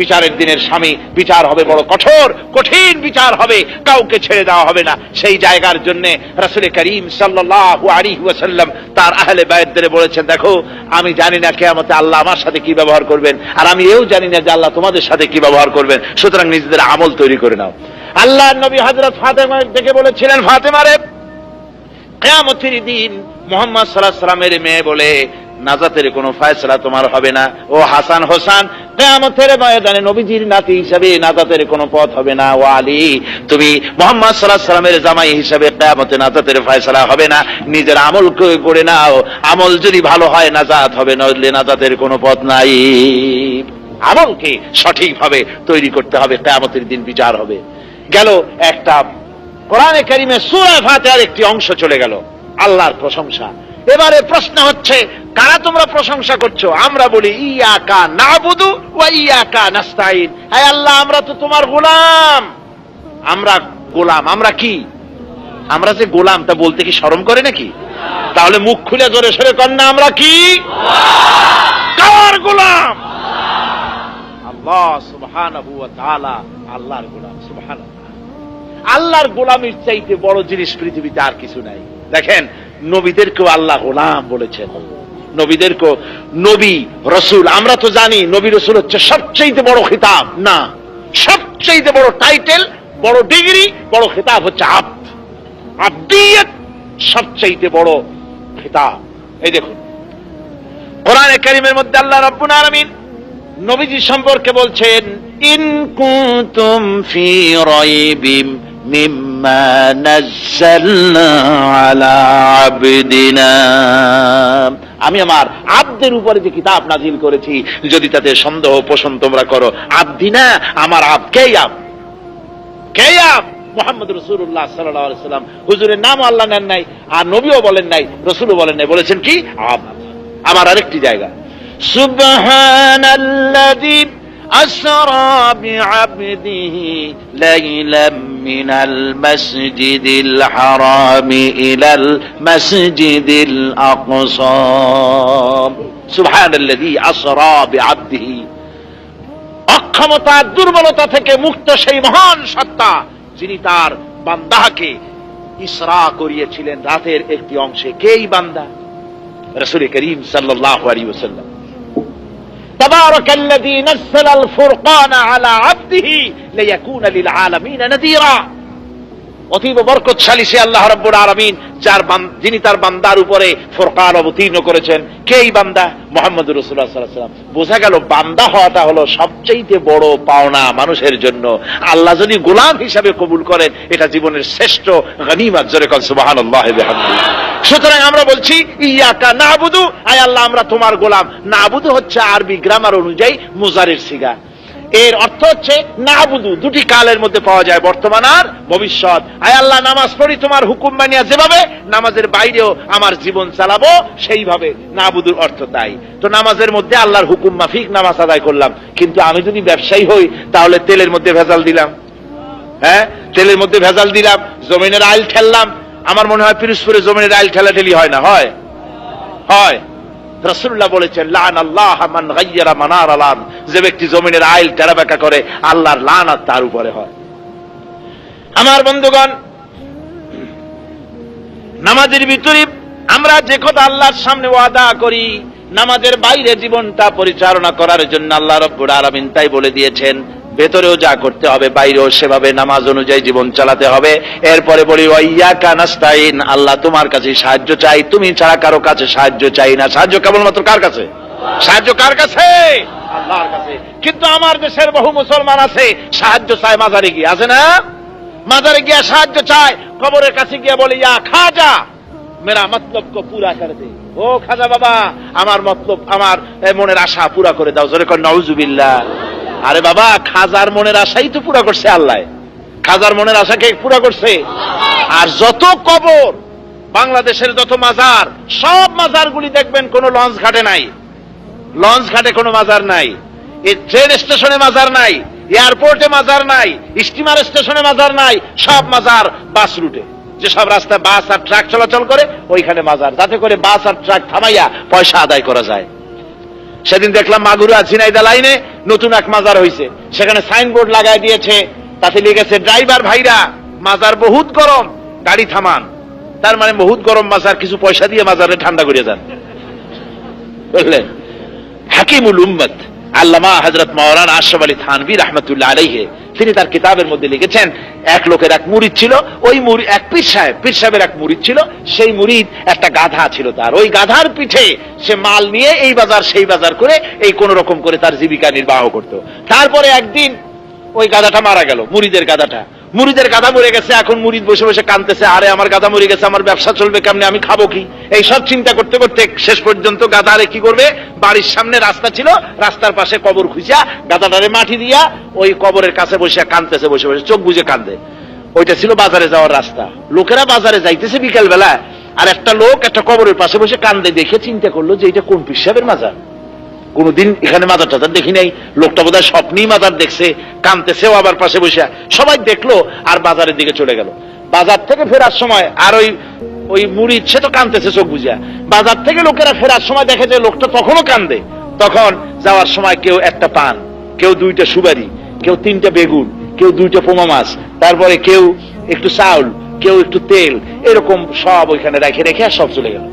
বিচারের দিনের স্বামী, বিচার হবে বড় কঠোর, কঠিন বিচার হবে, কাউকে ছেড়ে দেওয়া হবে না। সেই জায়গার জন্য রাসূল করিম সাল্লাল্লাহু আলাইহি ওয়াসাল্লাম তার আহলে বায়তদের বলেছেন, দেখো আমি জানি না কিয়ামতে আল্লাহ আমার সাথে কি ব্যবহার করবেন, আর আমি এও জানি না যে আল্লাহ তোমাদের সাথে কি ব্যবহার করবেন, সুতরাং নিজেদের আমল তৈরি করে নাও। আল্লাহর নবী হযরত ফাতেমা দেখে বলেছিলেন, ফাতেমা রে কিয়ামতের দিন মুহাম্মদ সাল্লাল্লাহু আলাইহি ওয়াসাল্লামের মেয়ে বলে নাজাতের কোনো ফয়সালা তোমার হবে না। ও হাসান হোসেন, কিয়ামতের ময়দানে নবীজির নাতি হিসাবে নাজাতের কোনো পথ হবে না। ও আলী, তুমি মুহাম্মদ সাল্লাল্লাহু আলাইহি ওয়াসাল্লামের জামাই হিসাবে কিয়ামতে নাজাতের ফয়সালা হবে না। নিজের আমল করে নাও, আমল যদি ভালো হয় নাজাত হবে, নইলে নাজাতের কোনো পথ নাই। আমলকে সঠিকভাবে তৈরি করতে হবে, কিয়ামতের দিন বিচার হবে। গেল একটা কোরআনে কারিমে সূরা ফাতিহার একটি অংশ চলে গেল, আল্লাহর প্রশংসা। এবারে প্রশ্ন হচ্ছে, কারা তোমরা প্রশংসা করছো? আমরা বলি ইয়াকা নাবুদু ওয়া ইয়াকা নাস্তাইন। হে আল্লাহ, আমরা তো তোমার গোলাম। আমরা গোলাম, আমরা কি? আমরা যে গোলাম তা বলতে কি শরম করে নাকি? তাহলে মুখ খুলে জোরে সরে কর না, আমরা কি? কার গোলাম? আল্লাহ সুবহানাহু ওয়া তাআলা, আল্লাহর গোলাম। সুবহানাল্লাহ, আল্লাহর গোলামের চাইতে বড় জিনিস পৃথিবীতে আর কিছু নাই। দেখেন, নবীদেরকেও আল্লাহ গোলাম বলেছেন। নবীদেরকেও নবী রসুল, আমরা তো জানি নবী রসুল হচ্ছে সবচেয়ে বড় খিতাব না, সবচেয়ে বড় টাইটেল, বড় ডিগ্রি, বড় খিতাব হচ্ছে আব্দ। আব্দিয়ত সবচেয়ে বড় খিতাব। এই দেখুন কোরআনে কারীমের মধ্যে আল্লাহ রাব্বুল আলামিন নবীজি সম্পর্কে বলছেন, ইন কুনতুম ফি রাইবিম মিম্মা নাযালনা আলা আবদিনা। আমি আমার আব্দের উপরে যে কিতাব নাজিল করেছি, যদি তাতে সন্দেহ পোষণ তোমরা করো, আব্দিনা, আমার আব্দ কে? কে? মুহাম্মদ রাসূলুল্লাহ সাল্লাল্লাহু আলাইহি ওয়াসাল্লাম। হুজুরের নাম আল্লাহ নেন নাই, আর নবীও বলেন নাই, রাসূলও বলেন নাই, বলেছেন কি? আব্দ। আমার আরেকটি জায়গা, সুবহানাল্লাযী আসরা বিআবদিহি লাইলাম মিনাল মাসজিদিল হারামি ইলাল মাসজিদিল আকসা। সুবহানাল্লাযী আসরা বিআবদিহি, অক্ষমতা দুর্বলতা থেকে মুক্ত সেই মহান সত্তা, যিনি তার বান্দাকে ইসরা করিয়েছিলেন রাতের একটি অংশে। কেই বান্দা? রাসূল করিম সাল্লাল্লাহু আলাইহি ওয়াসাল্লাম। তাবারাকাল্লাযী নাযালাল ফুরকান আলা আবদিহি লিয়াকুনা লিল আলামিন নাযীরা। অতীব বরকতশালী সে আল্লাহ রাব্বুল আলামিন, যিনি তার বান্দার উপরে ফুরকান অবতীর্ণ করেছেন। কেই বান্দা? মুহাম্মদুর রাসূলুল্লাহ সাল্লাল্লাহু আলাইহি ওয়াসাল্লাম। বোঝা গেল বান্দা হওয়াটা হলো সবচেয়ে বড় পাওনা মানুষের জন্য। আল্লাহ যদি গোলাম হিসাবে কবুল করেন, এটা জীবনের শ্রেষ্ঠ গনিমত। জোরে কর সুবহানাল্লাহি ওয়া বিহামদিহি। সুতরাং আমরা বলছি ইয়াকা নাবুদু, আয় আল্লাহ আমরা তোমার গোলাম। নাবুদু হচ্ছে আরবি গ্রামার অনুযায়ী মুজারির সিগা। এর অর্থ হচ্ছে নাবুদু, দুটি কালের মধ্যে পাওয়া যায়, বর্তমান আর ভবিষ্যৎ। আয় আল্লাহ, নামাজ পড়ি তোমার হুকুম মানিয়া, যেভাবে নামাজের বাইরেও আমার জীবন চালাবো সেইভাবে। নাবুদুর অর্থ তাই। তো নামাজের মধ্যে আল্লাহর হুকুম মাফিক নামাজ আদায় করলাম, কিন্তু আমি যদি ব্যবসায়ী হই তাহলে তেলের মধ্যে ভেজাল দিলাম। হ্যাঁ, তেলের মধ্যে ভেজাল দিলাম, জমিনের আইল ঠেললাম। আমার মনে হয় পিরোজপুরে জমিনের আইল ঠেলাঠেলি হয় না? হয়। রাসূলুল্লাহ বলেছেন, লানাল্লাহ মান গায়্যারা মানার আল-আরদ, যে ব্যক্তি জমিনের আইল টেরাবেকা করে, আল্লাহর লানাত তার উপরে হয়। আমার বন্ধুগণ, নামাজের ভিতরে আমরা যে কথা আল্লাহর সামনে ওয়াদা করি, নামাজের বাইরে জীবনটা পরিচালনা করার জন্য আল্লাহ রাব্বুল আলামিন তাই বলে দিয়েছেন। ভেতরেও যা করতে হবে, বাইরেও সেভাবে নামাজ অনুযায়ী জীবন চালাতে হবে। এরপরে বলি ওয়াইয়াকা নাস্তাইন, আল্লাহ তোমার কাছে সাহায্য চাই, তুমি ছাড়া কারো কাছে সাহায্য চাই না। সাহায্য কেবলমাত্র কার কাছে? সাহায্য কার কাছে? আল্লাহর কাছে। কিন্তু আমার দেশের বহু মুসলমান আছে সাহায্য চায় মাজারে গিয়ে, আছে না? মাজারে গিয়ে সাহায্য চায়, কবরের কাছে গিয়ে বলে ইয়া খাজা মেরা মতলব কো পুরা করে দে। ও খাজা বাবা, আমার মতলব, আমার মনের আশা পুরা করে দাও। জোরে কর নাউজুবিল্লাহ। আরে বাবা, খাজার মনের আশাই তো পুরা করছে আল্লাহ। খাজার মনের আশাকে পুরা করছে। আর যত কবর, বাংলাদেশের যত মাজার, সব মাজারগুলি দেখবেন কোন লঞ্চ ঘাটে নাই। লঞ্চ ঘাটে কোনো মাজার নাই, এই ট্রেন স্টেশনে মাজার নাই, এয়ারপোর্টে মাজার নাই, স্টিমার স্টেশনে মাজার নাই। সব মাজার বাস রুটে, যেসব রাস্তায় বাস আর ট্রাক চলাচল করে ওইখানে মাজার, যাতে করে বাস আর ট্রাক থামাইয়া পয়সা আদায় করা যায়। সেদিন দেখলাম মাগুরা ঝিনাইদা লাইনে নতুন এক মাজার হয়েছে, সেখানে সাইনবোর্ড লাগাই দিয়েছে, তাতে লিখেছে ড্রাইভার ভাইরা মাজার বহুত গরম, গাড়ি থামান। তার মানে বহুত গরম মাজার, কিছু পয়সা দিয়ে মাজারে ঠান্ডা করে যান। বুঝলেন? হাকিমুল উম্মত আল্লামা হযরত মাওলানা আশরাফ আলী থানভী রাহমাতুল্লাহ আলাইহি তিনি তার কিতাবের মধ্যে লিখেছেন, এক লোকের এক মুরিদ ছিল, ওই এক পীর সাহেবের এক মুরিদ ছিল, সেই মুরিদ একটা গাধা ছিল তার, ওই গাধার পিঠে সে মাল নিয়ে এই বাজার সেই বাজার করে এই কোন রকম করে তার জীবিকা নির্বাহ করত। তারপরে একদিন ওই গাধাটা মারা গেল, মুরিদের গাধা মরে গেছে। এখন মুরিদ বসে বসে কাঁদতেছে, আরে আমার গাধা মরে গেছে, আমার ব্যবসা চলবে কেমনে, আমি খাবো কি, এই সব চিন্তা করতে করতে শেষ পর্যন্ত গাধারে কি করবে, বাড়ির সামনে রাস্তা ছিল, রাস্তার পাশে কবর খুঁজা গাধাটারে মাটি দিয়া ওই কবরের কাছে বসে কাঁদতেছে, বসে বসে চোখ বুজে কান্দে। ওইটা ছিল বাজারে যাওয়ার রাস্তা। লোকেরা বাজারে যাইতেছে বিকেল বেলা, আর একটা লোক একটা কবরের পাশে বসে কান্দে দেখে চিন্তা করলো যে এটা কোন পীর সাহেবের মাজার, কোনদিন এখানে মাজার টাজার দেখি নাই, লোকটা বোধহয় স্বপ্নেই মাজার দেখছে, কাঁদতেছেও আবার পাশে বসে। সবাই দেখলো আর বাজারের দিকে চলে গেল। বাজার থেকে ফেরার সময় আর ওই মুরিদ সে তো কাঁদতেছে চোখ বুঝা, বাজার থেকে লোকেরা ফেরার সময় দেখে যে লোকটা তখনও কান্দে। তখন যাওয়ার সময় কেউ একটা পান, কেউ দুইটা সুপারি, কেউ তিনটা বেগুন, কেউ দুইটা পোমা মাছ, তারপরে কেউ একটু চাউল, কেউ একটু তেল, এরকম সব ওইখানে রেখে রেখে সব চলে গেল।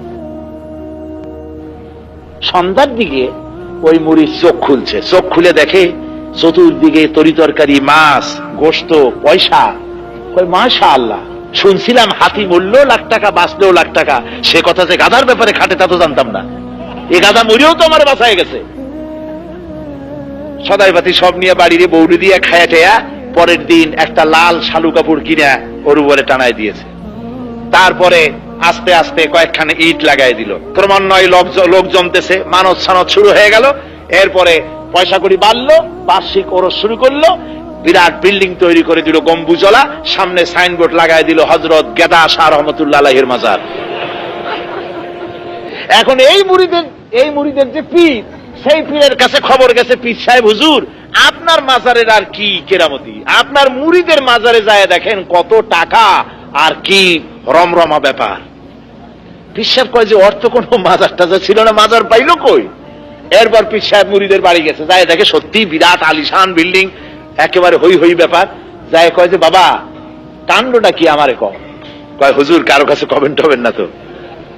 সন্ধ্যার দিকে ওই মুড়ির চোখ খুলছে, চোখ খুলে দেখে চতুর্দিকে তরি তরকারি, মাছ, গোশত, পয়সা। মাশাআল্লাহ, শুনছিলাম হাতি মরলেও লাখ টাকা, বাঁচলেও লাখ টাকা, সে কথা যে গাধার ব্যাপারে খাটে তা তো জানতাম না। এ গাধা মরিও তো আমার বাঁচায় গেছে। সদাই বাতি সব নিয়ে বাড়ির বৌড়ি দিয়ে খায়া টেয়া পরের দিন একটা লাল শালু কাপড় কিনে ওর উপরে টানায় দিয়েছে। তারপরে আস্তে আস্তে কয়েকখানে ইট লাগাই দিল, ক্রমান্বয়ে লোক জমতেছে, মানত সানত শুরু হয়ে গেল। এরপরে পয়সা করি বাড়লো, বার্ষিক ওরস শুরু করলো, বিরাট বিল্ডিং তৈরি করে দিল গম্বুজলা, সামনে সাইনবোর্ড লাগাই দিল হযরত গেদা শাহ রহমতুল্লাহ আলাইহির মাজার। এখন এই মুরিদের যে পীর, সেই পীরের কাছে খবর গেছে, পীর সাহেব হুজুর আপনার মাজারের আর কি কেরামতি, আপনার মুরিদের মাজারে যায় দেখেন কত টাকা আর কি রমরমা ব্যাপার। পীর সাহেব কয় যে অর্থ কোনো মাজার টাজার ছিল না, মাজার পাইল কই। এরপর পীর সাহেব মুরিদের বাড়ি গেছে, যায় দেখে সত্যি বিরাট আলিশান বিল্ডিং, একেবারে হই হই ব্যাপার। যায় কয় যে বাবা কাণ্ডটা কি আমারে কয় হুজুর কারো কাছে কমেন্ট হবেন না তো।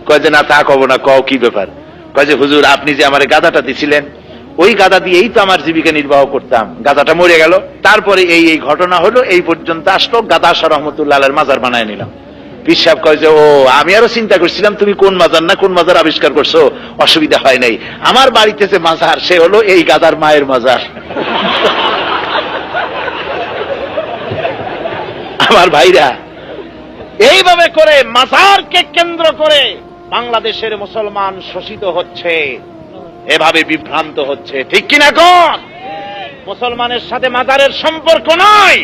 কয় যে না তা কব না, কও কি ব্যাপার। কয় যে হুজুর আপনি যে আমার গাধাটা দিছিলেন, ওই গাধা দিয়েই তো আমার জীবিকা নির্বাহ করতাম, গাধাটা মরে গেল, তারপরে এই ঘটনা হলো, এই পর্যন্ত আসলো, গাদা শাহ রহমতুল্লাহ আলাইহির মাজার বানায় নিলাম। পীর সাহেব কয় যে ও আমি আরো চিন্তা করছিলাম তুমি কোন মাজার না কোন মাজার আবিষ্কার করছো, অসুবিধা হয় নাই, আমার বাড়িতে যে মাজার সে হলো এই গাদার মায়ের মাজার। আমার ভাইরা, এইভাবে করে মাজারকে কেন্দ্র করে বাংলাদেশের মুসলমান শোষিত হচ্ছে, এভাবে বিভ্রান্ত হচ্ছে, ঠিক কিনা কোন? মুসলমানের সাথে মাজারের সম্পর্ক নয়,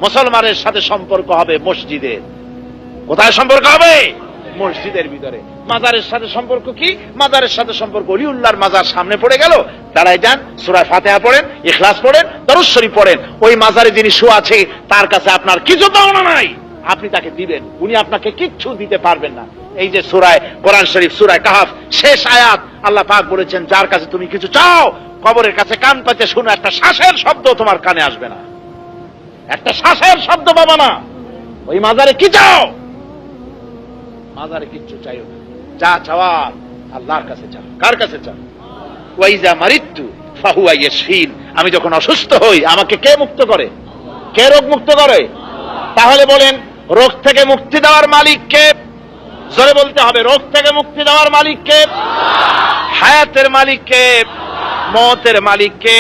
মুসলমানের সাথে সম্পর্ক হবে মসজিদের। কোথায় সম্পর্ক হবে? মসজিদের ভিতরে। মাজারের সাথে সম্পর্ক কি? মাজারের সাথে সম্পর্ক ওলিউল্লাহর মাজার সামনে পড়ে গেল, দাঁড়ায় যান, সূরা ফাতিহা পড়েন, ইখলাস পড়েন, দরুদ শরীফ পড়েন। ওই মাজারে যিনি শুয়ে আছে তার কাছে আপনার কিছু পাওনা নাই, আপনি তাকে দিবেন, উনি আপনাকে কিচ্ছু দিতে পারবেন না। এই যে সূরা কোরআন শরীফ সূরা কাহফ শেষ আয়াত, আল্লাহ পাক বলেছেন যার কাছে তুমি কিছু চাও কবরের কাছে কান পাতে শুনো, একটা শ্বাসের শব্দ তোমার কানে আসবে না, একটা শ্বাসের শব্দ পাবা না। ওই মাজারে কি চাও? মাজারে কিচ্ছু চাইও না, যা চাওয়ার আল্লাহর কাছে চাও। কার কাছে চাও? ওয়াইজা মারিতু ফাহুয়া ইয়াশফিন, আমি যখন অসুস্থ হই আমাকে কে মুক্ত করে? কে রোগ মুক্ত করে? তাহলে বলেন রোগ থেকে মুক্তি দেওয়ার মালিক কে? জোরে বলতে হবে, রোগ থেকে মুক্তি দেওয়ার মালিক কে? হায়াতের মালিক কে? মওতের মালিক কে?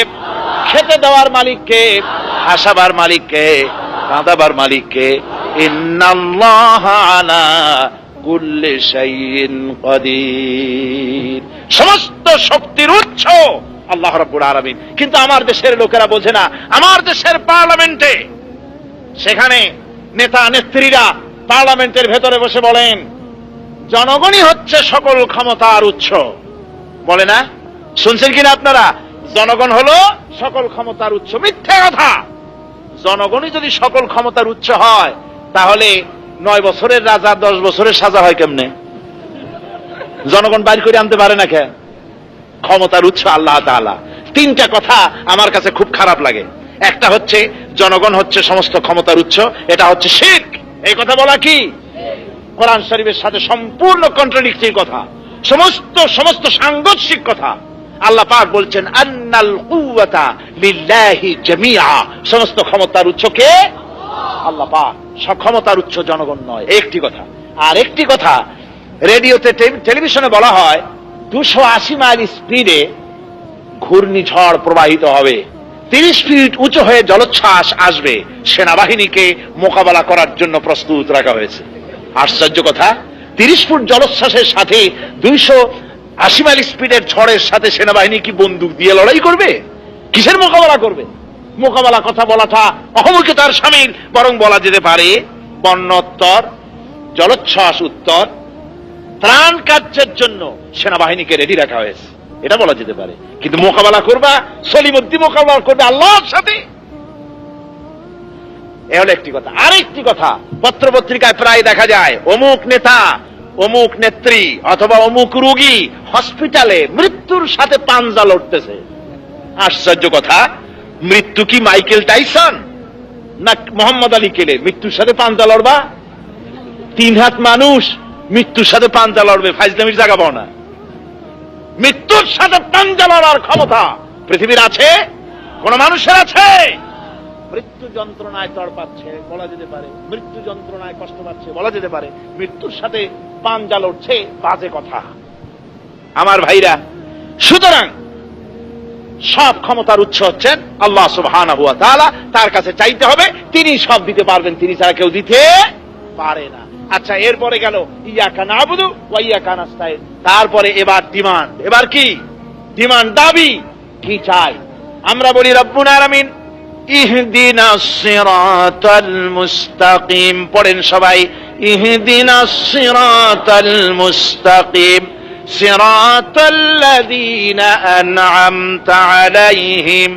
খেতে দেওয়ার মালিক কে? হাসাবার মালিক কে? কাঁদাবার মালিক কে? ইন্নাল্লাহা আলা কুল্লি শাইইন কাদির, সমস্ত শক্তির উৎস আল্লাহ রাব্বুল আলামিন। কিন্তু আমার দেশের লোকেরা বোঝে না। আমার দেশের পার্লামেন্টে, সেখানে নেতা নেত্রীরা পার্লামেন্টের ভেতরে বসে বলেন জনগণই হচ্ছে সকল ক্ষমতার উৎস, বলে না? শুনছেন কিনা আপনারা? জনগণ হলো সকল ক্ষমতার উৎস। মিথ্যা কথা। জনগণই যদি সকল ক্ষমতার উৎস হয় তাহলে 9 বছরের রাজা 10 বছরের সাজা হয় কেমনে? জনগণ বাইর করে আনতে পারে না কেন? ক্ষমতার উৎস আল্লাহ তাআলা। 3টা কথা আমার কাছে খুব খারাপ লাগে। একটা হচ্ছে জনগণ হচ্ছে সমস্ত ক্ষমতার উৎস, এটা হচ্ছে শিরক। এই কথা বলা কি কোরআন শরীফের সাথে সম্পূর্ণ কন্ট্রাডিক্টরি কথা, সমস্ত সাংঘর্ষিক কথা। আল্লাহ পাক বলছেন আন্নাল কুওয়াতা লিল্লাহি জামিআ, সমস্ত ক্ষমতার উৎস কে? আল্লাহ পাক। সব ক্ষমতার উৎস জনগণ নয়। একটি কথা। আর একটি কথা, রেডিওতে টেলিভিশনে বলা হয় 280 মাইল স্পিডে ঘূর্ণিঝড় প্রবাহিত হবে, 30 ফিট উঁচু হয়ে জলোচ্ছ্বাস আসবে, সেনাবাহিনীকে মোকাবেলা করার জন্য প্রস্তুত রাখা হয়েছে। আশ্চর্য কথা, 30 ফুট জলোচ্ছ্বাসের সাথে 280 মাইল স্পিডের ঝড়ের সাথে সেনাবাহিনী কি বন্দুক দিয়ে লড়াই করবে? কিসের মোকাবেলা করবে? মোকাবেলা কথা বলাটা অহমুখিতার শামিল, বরং বলা যেতে পারে বন্যোত্তর, জলোচ্ছ্বাস উত্তর, ত্রাণ কার্যের জন্য সেনাবাহিনীকে রেডি রাখা হয়েছে, এটা বলা যেতে পারে। কিন্তু মোকাবেলা করবা, সলিমুদ্দিন মোকাবেলা করবে আল্লাহর সাথে, এ হলো একটি কথা। আরেকটি কথা, পত্র পত্রিকায় প্রায় দেখা যায় অমুক নেতা, অমুক নেত্রী অথবা অমুক রোগী হসপিটালে মৃত্যুর সাথে পাঞ্জা লড়তেছে। আশ্চর্য কথা, মৃত্যু কি মাইকেল টাইসন না মোহাম্মদ আলী কেলে? মৃত্যুর সাথে পাঞ্জা লড়বা? 3 হাত মানুষ মৃত্যুর সাথে পাঞ্জা লড়বে, ফাইজলামির জায়গা পাও না। মৃত্যুর সাথে পাঞ্জা লড়ার ক্ষমতা পৃথিবীর আছে? কোন মানুষের আছে? মৃত্যু যন্ত্রণায় তড়পাচ্ছে বলা যেতে পারে, মৃত্যু যন্ত্রণায় কষ্ট পাচ্ছে বলা যেতে পারে, মৃত্যুর সাথে পাঞ্জা লড়ছে, বাজে কথা আমার ভাইরা। সুতরাং সব ক্ষমতার উৎস হচ্ছেন আল্লাহ সুবহানাহু ওয়া তাআলা, তার কাছে চাইতে হবে, তিনি সব দিতে পারবেন, তিনি ছাড়া কেউ দিতে পারে না। আচ্ছা, এরপরে গেল ইয়াকা নাবুদু ওয়া ইয়াকা নাস্তাইন, তারপরে এবার ডিমান্ড। এবার কি ডিমান্ড? দাবি কি চাই? আমরা বলি রব্বুল আলামিন ইহদিনাস সিরাতাল মুস্তাকিম, পড়েন সবাই ইহদিনাস সিরাতাল মুস্তাকিম সিরাতাল্লাযীনা আন'আমতা আলাইহিম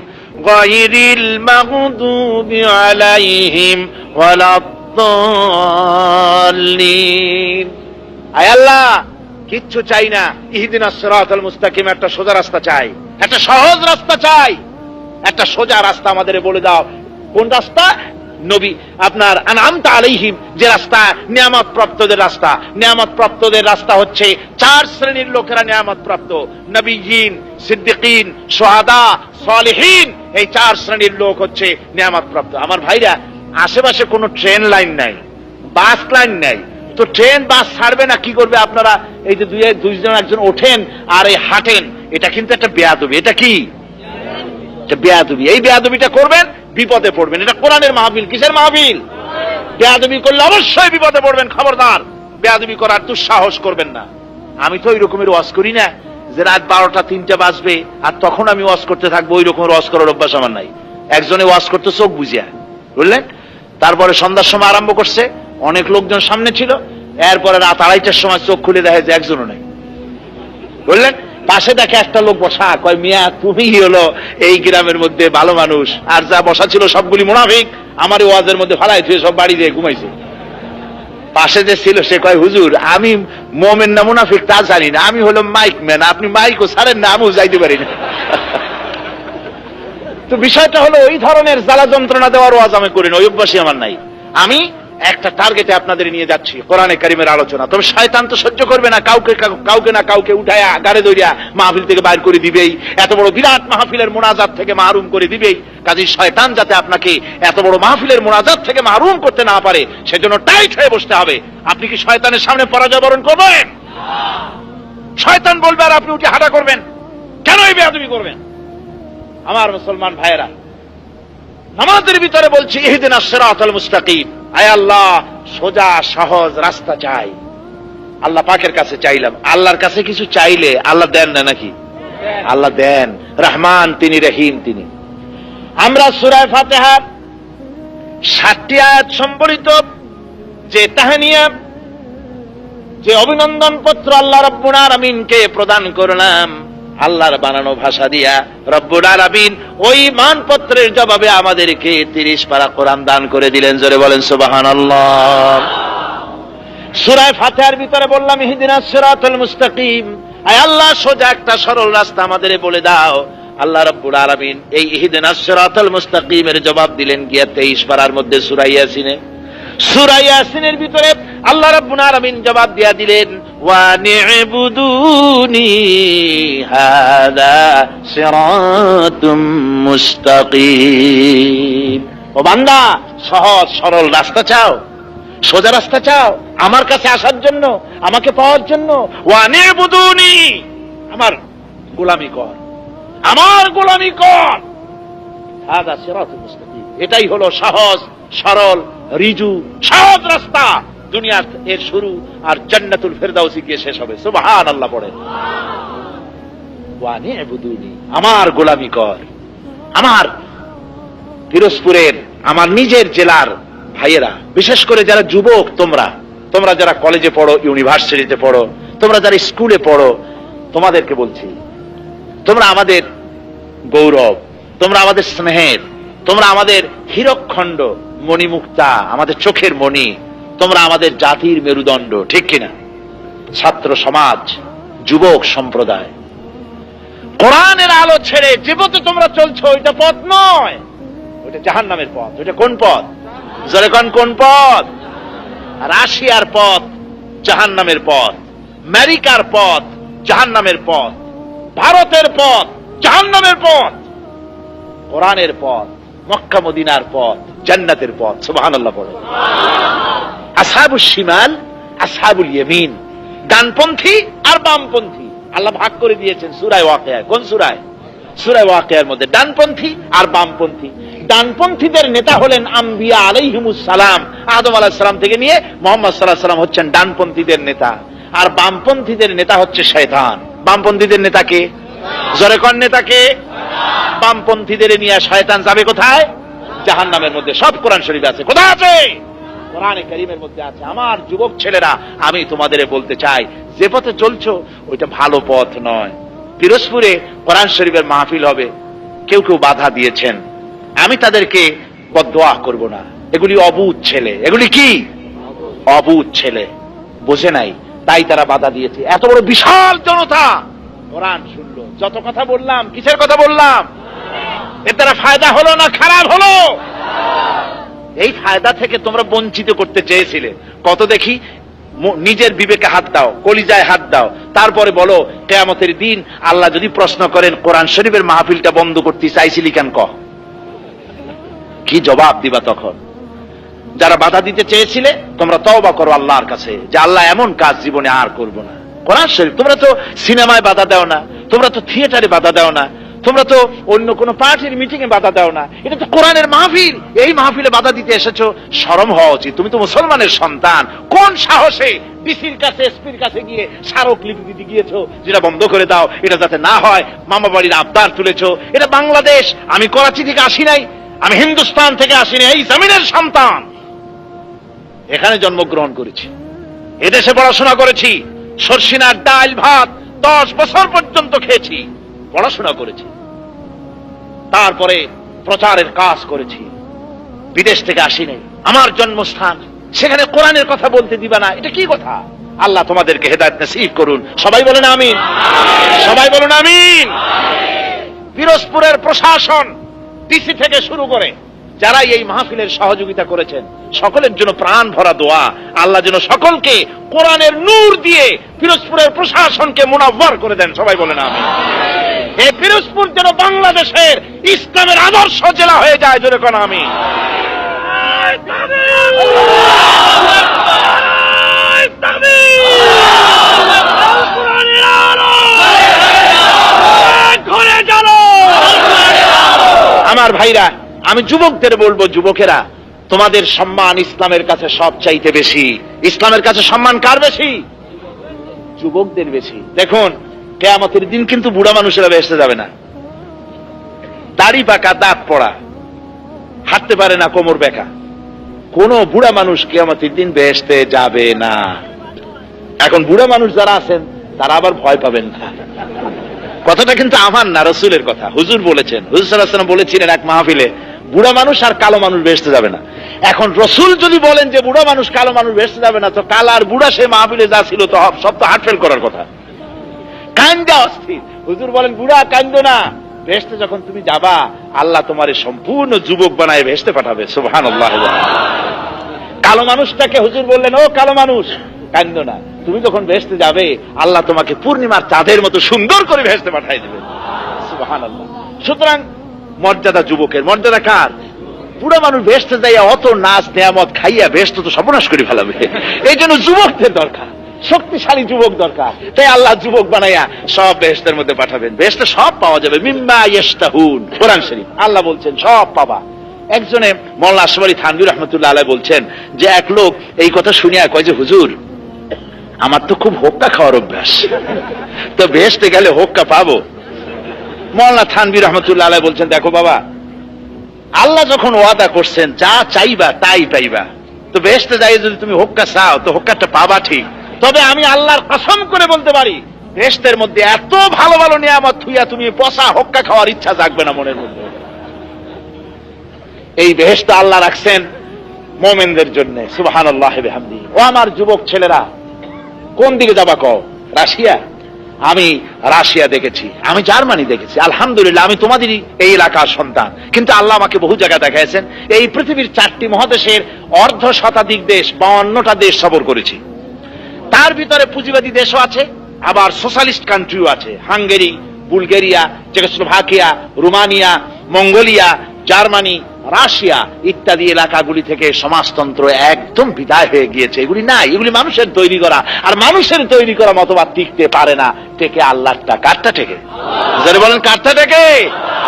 গায়রিল মাগদুবি আলাইহিম ওয়ালাদ-দাল্লিন। আয় আল্লাহ, কিচ্ছু চাই না, ইহদিনাস সিরাতাল মুস্তাকিম, একটা সোজা রাস্তা চাই, একটা সহজ রাস্তা চাই, একটা সোজা রাস্তা আমাদের বলে দাও। কোন রাস্তা? নবী আপনার আন'আমতা আলাইহিম, যে রাস্তা নিয়ামত প্রাপ্তদের রাস্তা। নিয়ামত প্রাপ্তদের রাস্তা হচ্ছে 4 শ্রেণীর লোকেরা নিয়ামত প্রাপ্ত, নবীয়িন, সিদ্দিকিন, শুহাদা, সালেহিন, এই 4 শ্রেণীর লোক হচ্ছে নিয়ামত প্রাপ্ত। আমার ভাইরা, আশেপাশে কোনো ট্রেন লাইন নাই, বাস লাইন নাই, তো ট্রেন বাস ছাড়বে না, কি করবে আপনারা? এই যে দুইজন একজন ওঠেন আর এই হাঁটেন, এটা কিন্তু একটা বেয়াদবি। এটা কি? বেয়াদবি। এই বেয়াদবিটা করবেন, বিপদে পড়বেন। এটা কোরআনের মাহফিল। কিসের মাহফিল? বেয়াদবি করলে অবশ্যই বিপদে পড়বেন, খবরদার বেয়াদবি করার দুঃসাহস করবেন না। আমি তো ওই রকমের ওয়াজ করি না যে রাত 12টা 3টা বাজবে আর তখন আমি ওয়াজ করতে থাকবো, ওই রকমের ওয়াজ করার অভ্যাস আমার নাই। একজনে ওয়াজ করতে চোখ বুঝিয়া, বুঝলেন? তারপরে সন্ধ্যার সময় আরম্ভ করছে, অনেক লোকজন সামনে ছিল, এরপরে রাত 2:30টার সময় চোখ খুলে দেখে যে একজনও নাই, বুঝলেন? পাশে দেখে একটা লোক বসা, কয় মিয়া তুমি হলো এই গ্রামের মধ্যে ভালো মানুষ, আর যা বসা ছিল সবগুলি মুনাফিক, আমার ওয়াজের মধ্যে ফালাই থুয়ে সব বাড়ি দিয়ে ঘুমাইছে। পাশে যে ছিল সে কয় হুজুর আমি মোমেন না মুনাফিক তা জানি না, আমি হলো মাইক ম্যান, আপনি মাইকও ছাড়েন না, আমিও যাইতে পারি না। তো বিষয়টা হলো ওই ধরনের জ্বালা যন্ত্রণা দেওয়ার ওয়াজ আমি করি না, ওই অভ্যাসই আমার নাই। আমি একটা টার্গেটে আপনাদের নিয়ে যাচ্ছি, কোরআনে কারিমের আলোচনা। তবে শয়তান তো সহ্য করবে না, কাউকে না কাউকে উঠায়া গাড়ে দইরা মাহফিল থেকে বাইর করে দিবেই, এত বড় বিরাট মাহফিলের মোনাজাত থেকে মাহরুম করে দিবেই। কাজেই শয়তান যাতে আপনাকে এত বড় মাহফিলের মোনাজাত থেকে মাহরুম করতে না পারে, সেজন্য টাইট হয়ে বসতে হবে। আপনি কি শয়তানের সামনে পরাজয় বরণ করবেন? শয়তান বলবে আর আপনি উঠে হাঁটা করবেন? কেন এই বেয়াদবি করবেন? আমার মুসলমান ভাইয়েরা, নামাজের ভিতরে বলছি ইহদিনাস সিরাতাল মুস্তাকিম, আয় আল্লাহ সোজা সহজ রাস্তা চাই। আল্লাহ পাকের কাছে চাইলাম। আল্লাহর কাছে কিছু চাইলে আল্লাহ দেন না নাকি? আল্লাহ দেন, রহমান তিনি, রহিম তিনি। আমরা সূরা ফাতিহার 60টি আয়াত সম্বলিত যে তাহনিয়া, যে অভিনন্দন পত্র আল্লাহ রাব্বুল আলামিনকে প্রদান করলাম আল্লাহর বানানো ভাষা দিয়া, রব্বুল আলামিন ওই মানপত্রের জবাবে আমাদেরকে 30 পারা কোরআন দান করে দিলেন। জোরে বলেন সুবহানাল্লাহ। সূরা ফাতিহার ভিতরে বললাম ইহদিনাস সিরাতাল মুস্তাকিম, আয় আল্লাহ সোজা একটা সরল রাস্তা আমাদের বলে দাও। আল্লাহ রাব্বুল আলামিন এই ইহদিনাস সিরাতাল মুস্তাকিমের জবাব দিলেন গিয়া 23 পারার মধ্যে সূরা ইয়াসিনে। সূরা ইয়াসিনের ভিতরে আল্লাহ রাব্বুল আলামিন জবাব দিয়া দিলেন, ওয়া নি'বুদুনি হাযা সিরাতুম মুস্তাকিম। ও বান্দা, সহজ সরল রাস্তা চাও, সোজা রাস্তা চাও আমার কাছে আসার জন্য, আমাকে পাওয়ার জন্য? ওয়া নি'বুদুনি, আমার গোলামি কর, আমার গোলামি কর। হাযা সিরাতুম মুস্তাকিম, এটাই হলো সহজ সরল রিজু সহজ রাস্তা। দুনিয়ার এর শুরু আর জান্নাতুল ফেরদাউসে গিয়ে শেষ হবে। সুবহানাল্লাহ পড়ে। ওয়া নি'বুদুনি, আমার গোলামি কর। আমার পিরোজপুরের, আমার নিজের জেলার ভাইয়েরা, বিশেষ করে যারা যুবক, তোমরা যারা কলেজে পড়ো, ইউনিভার্সিটিতে পড়ো, তোমরা যারা স্কুলে পড়ো, তোমাদেরকে বলছি, তোমরা আমাদের গৌরব, তোমরা আমাদের স্নেহের, তোমরা আমাদের হীরকখণ্ড, মণিমুক্তা, আমাদের চোখের মণি, তোমরা আমাদের জাতির মেরুদণ্ড, ঠিক কিনা? ছাত্র সমাজ, যুবক সম্প্রদায়, কোরআনের আলো ছেড়ে যে পথে তোমরা চলছো, ওইটা পথ নয়, ওইটা জাহান্নামের পথ। ওইটা কোন পথ? জোরে কোন কোন পথ? রাশিয়ার পথ জাহান্নামের পথ, আমেরিকার পথ জাহান্নামের পথ, ভারতের পথ জাহান্নামের পথ, কোরআনের পথ, মক্কা মদিনার পথ জান্নাতের পথ। সুবহানাল্লাহ পড়ে। আসহাবুশ শিমাল, আসহাবুল ইয়ামিন, ডানপন্থী আর বামপন্থী আল্লাহ ভাগ করে দিয়েছেন সূরা ওয়াকিয়া। কোন সূরায়? সূরা ওয়াকিয়ার মধ্যে ডানপন্থী আর বামপন্থী। ডানপন্থীদের নেতা হলেন আম্বিয়া আলাইহিমুস সালাম, আদম আলাইহিস সালাম থেকে নিয়ে মুহাম্মদ সাল্লাল্লাহু আলাইহি ওয়াসাল্লাম হচ্ছেন ডানপন্থীদের নেতা। আর বামপন্থীদের নেতা হচ্ছে শয়তান। বামপন্থীদের নেতা কে? জোরে কোন নেতা কে? বামপন্থীদের নিয়ে শয়তান যাবে কোথায়? জাহান্নামের মধ্যে। সব কোরআন শরীফে আছে। কোথায় আছে? কোরআনে কারীমের মধ্যে আছে। আমার যুবক ছেলেরা, আমি তোমাদের বলতে চাই, যে পথে চলছো ওইটা ভালো পথ নয়। পিরোজপুরে কোরআন শরীফের মাহফিল হবে, কেউ কেউ বাধা দিয়েছেন, আমি তাদেরকে বদদোয়া করব না। এগুলি অবুঝ ছেলে। এগুলি কি? অবুঝ ছেলে, বোঝে নাই, তাই তারা বাধা দিয়েছে। এত বড় বিশাল জনতা কোরআন শুনলো, যত কথা বললাম, কিসের কথা বললাম? এর দ্বারা ফায়দা হলো না খারাপ হলো? এই ফায়দা থেকে তোমরা বঞ্চিত করতে চেয়েছিলে। কত দেখি, নিজের বিবেকে হাত দাও, কলিজায় হাত দাও, তারপরে বলো কিয়ামতের দিন আল্লাহ যদি প্রশ্ন করেন কোরআন শরীফের মাহফিলটা বন্ধ করতে চাইছিলি কেন? কি জবাব দিবা তখন? যারা বাধা দিতে চেয়েছিলে, তোমরা তওবা করো আল্লাহর কাছে যে আল্লাহ এমন কাজ জীবনে আর করব না। কোরআন শরীফ, তোমরা তো সিনেমায় বাধা দাও না, তোমরা তো থিয়েটারে বাধা দাও না, তোমরা তো অন্য কোন পার্টির মিটিং এ বাধা দাও না, এটা তো কোরআনের মাহফিল। এই মাহফিলে বাধা দিতে এসেছো, শরম হওয়া উচিত। তুমি তো মুসলমানের সন্তান, কোন সাহসে ডিসির কাছে, এসপির কাছে গিয়ে স্মারকলিপি দিতে গিয়েছো যেটা বন্ধ করে দাও, এটা যাতে না হয়, মামা বাড়ির আবদার তুলেছো। এটা বাংলাদেশ, আমি করাচি থেকে আসি নাই, আমি হিন্দুস্তান থেকে আসিনি, এই জমিনের সন্তান, এখানে জন্মগ্রহণ করেছি, এদেশে পড়াশোনা করেছি, সরসিনার ডাল ভাত 10 বছর পর্যন্ত খেয়েছি, পড়াশোনা করেছি, তারপরে প্রচারের কাজ করেছি, বিদেশ থেকে আসি নাই, আমার জন্মস্থান, সেখানে কোরআনের কথা বলতে দিবা না, এটা কি কথা? আল্লাহ তোমাদেরকে হেদায়েত নসিব করুন। সবাই বলেন আমিন। সবাই বলুন আমিন। পিরোজপুরের প্রশাসন, ডিসি থেকে শুরু করে যারা এই মাহফিলের সহযোগিতা করেছেন, সকলের জন্য প্রাণ ভরা দোয়া, আল্লাহ যেন সকলকে কোরআনের নূর দিয়ে পিরোজপুরের প্রশাসনকে মুনাওয়ার করে দেন। সবাই বলেন আমিন। এই পিরোজপুর যেন বাংলাদেশের ইসলামের আদর্শ জেলা হয়ে যায়। জোরে কোন আমিন। আমার ভাইরা, আমি যুবকদের বলবো, যুবকেরা, তোমাদের সম্মান ইসলামের কাছে সব চাইতে বেশি। ইসলামের কাছে সম্মান কার বেশি? যুবকদের বেশি। দেখুন, কিয়ামতের দিন কিন্তু বুড়া মানুষেরা বেহেশতে যাবে না। দাড়ি পাকা, দাঁত পড়া, হাঁটতে পারে না, কোমর বেঁকা, কোন বুড়া মানুষ কিয়ামতের দিন বেহেশতে যাবে না। এখন বুড়া মানুষ যারা আছেন তারা আবার ভয় পাবেন না। কথাটা কিন্তু আমার না, রসুলের কথা। হুজুর বলেছেন, হুজুর সাল্লাল্লাহু আলাইহি ওয়াসাল্লাম বলেছিলেন এক মাহফিলে, বুড়া মানুষ আর কালো মানুষ বেহেশতে যাবে না। এখন রসুল যদি বলেন যে বুড়া মানুষ কালো মানুষ বেহেশতে যাবে না, তো কালো আর বুড়া সে মাহফিলে যা ছিল তো সব তো হার্টফেল করার কথা, কান্দা অস্থির। হুজুর বলেন, বুড়া কান্দো না, বেহেশতে যখন তুমি যাবা আল্লাহ তোমার সম্পূর্ণ যুবক বানায় বেহেশতে পাঠাবে। সুবহানাল্লাহ। কালো মানুষটাকে হুজুর বললেন, ও কালো মানুষ কান্দো না, তুমি যখন বেহেশতে যাবে আল্লাহ তোমাকে পূর্ণিমার চাঁদের মতো সুন্দর করে বেহেশতে পাঠিয়ে দেবে। সুবহানাল্লাহ। সুতরাং মর্যাদা যুবকের, মর্যাদা কার? বুড়া মানুষ বেহেশতে যাইয়া অত নাচ নেয়ামত খাইয়া বেহেশত তো সর্বনাশ করে ফেলাবে। এই জন্য যুবকদের দরকার, শক্তিশালী যুবক দরকার। তাই আল্লাহ যুবক বানাইয়া সব বেহেশতের মধ্যে পাঠাবেন। বেহেশতে সব পাওয়া যাবে, মিম্মা ইয়াশতাহুন, কোরআন শরীফ আল্লাহ বলছেন সব পাবা। একজনে মাওলানা আশরাফ আলী থানভী রাহমাতুল্লাহ আলাইহি বলছেন যে এক লোক এই কথা শুনিয়া কয় যে হুজুর আমার তো খুব হোক্কা খাওয়ার অভ্যাস, তো বেহেশতে গেলে হোক্কা পাবো? মাওলানা থানভী রাহমাতুল্লাহ আলাইহি বলছেন, দেখো বাবা, আল্লাহ যখন ওয়াদা করছেন যা চাইবা তাই পাইবা, তো বেহেশতে যাই যদি তুমি হোক্কা চাও তো হোক্কাটা পাবা ঠিক। তবে আমি আল্লাহর কসম করে বলতে পারি বেহেশতের মধ্যে এত ভালো ভালো নিয়ামত থুইয়া তুমি পচা হোক্কা খাওয়ার ইচ্ছা জাগবে না মনের মধ্যে। এই বেহেশত আল্লাহ রাখছেন মুমিনদের জন্য। সুবহানাল্লাহি ওয়া বিহামদিহি। ও আমার যুবক ছেলেরা, কোন দিকে যাবা কও? রাশিয়া? আমি রাশিয়া দেখেছি, আমি জার্মানি দেখেছি, আলহামদুলিল্লাহ আমি তোমাদেরই এই এলাকার সন্তান। কিন্তু আল্লাহ আমাকে বহু জায়গায় দেখাইছেন। এই পৃথিবীর 4টি মহাদেশের অর্ধ শতাধিক দেশ, 52টা দেশ সফর করেছি। তার ভিতরে পুঁজিবাদী দেশও আছে, আবার সোশ্যালিস্ট কান্ট্রিও আছে। Hungary, Bulgaria, Czechoslovakia, Romania, Mongolia, Germany, Russia ইত্যাদি এলাকাগুলি থেকে সমাজতন্ত্র একদম বিদায় হয়ে গিয়েছে। এগুলি নাই, এগুলি মানুষের তৈরি করা। আর মানুষের তৈরি করা মতবাদ টিকতে পারে না। টেকে আল্লাহটা। কারটা টেকে? যারা বলেন কারটা টেকে?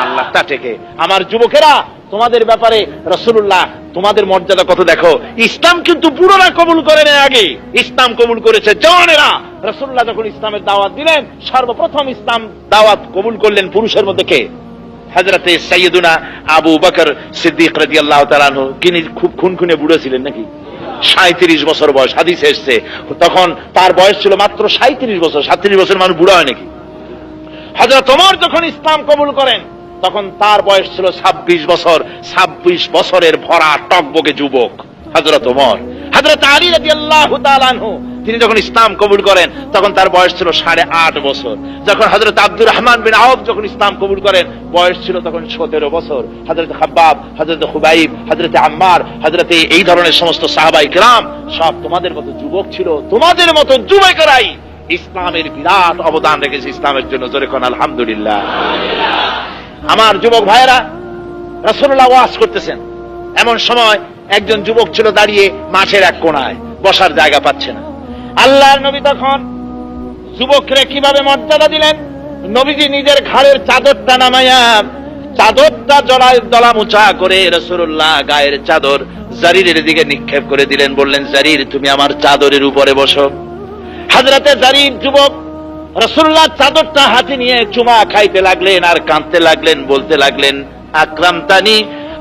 আল্লাহটা টেকে। আমার যুবকেরা, তোমাদের ব্যাপারে রাসূলুল্লাহ তোমাদের মর্যাদা কত দেখো। ইসলাম কিন্তু বুড়োরা কবুল করে নেয়, আগে ইসলাম কবুল করেছে জওয়ানেরা। রাসূলুল্লাহ যখন ইসলামের দাওয়াত দিলেন, সর্বপ্রথম ইসলাম দাওয়াত কবুল করলেন পুরুষের মধ্যে কে? হযরতে সাইয়্যিদুনা আবু বকর সিদ্দিক রাদিয়াল্লাহু তাআলা আনহু। তিনি খুব খুনখুনে বুড়ো ছিলেন নাকি? 37 বছর বয়স, হাদিসে এসেছে। তখন তার বয়স ছিল মাত্র 37 বছর। 37 বছর মানুষ বুড়া হয় নাকি? হযরত ওমর যখন ইসলাম কবুল করেন তখন তার বয়স ছিল 26 বছর। 26 বছরের ভরা টকবকে যুবক হযরত ওমর। হযরত আলী রাদিয়াল্লাহু তাআলা আনহু তিনি যখন ইসলাম কবুল করেন তখন তার বয়স ছিল 8.5 বছর। যখন হযরত আব্দুর রহমান বিন আওফ যখন ইসলাম কবুল করেন বয়স ছিল তখন 17 বছর। হযরত খাব্বাব, হযরত খুবাইব, হযরত আম্মার, হযরত এই ধরনের সমস্ত সাহাবায়ে কেরাম সব তোমাদের মতো যুবক ছিল। তোমাদের মতো যুবকেরাই ইসলামের বিরাট অবদান রেখেছে ইসলামের জন্য। জোরে কোন আলহামদুলিল্লাহ। আমার যুবক ভাইয়েরা, রাসূলুল্লাহ ওয়াজ করতেছেন, এমন সময় একজন যুবক ছিল দাঁড়িয়ে মাঠের এক কোণায়, বসার জায়গা পাচ্ছে না। আল্লাহর নবী তখন যুবকরে কিভাবে মর্যাদা দিলেন। নবীজি নিজের ঘাড়ের চাদরটা নামাইয়া চাদরটা দলামুচা করে রাসূলুল্লাহ গায়ের চাদর জারিরের দিকে নিক্ষেপ করে দিলেন। বললেন, জারির তুমি আমার চাদরের উপরে বসো। হযরতে জারির যুবক রাসূলুল্লাহ চাদরটা হাতে নিয়ে চুমা খাইতে লাগলেন আর কাঁদতে লাগলেন, বলতে লাগলেন, আকরামতানি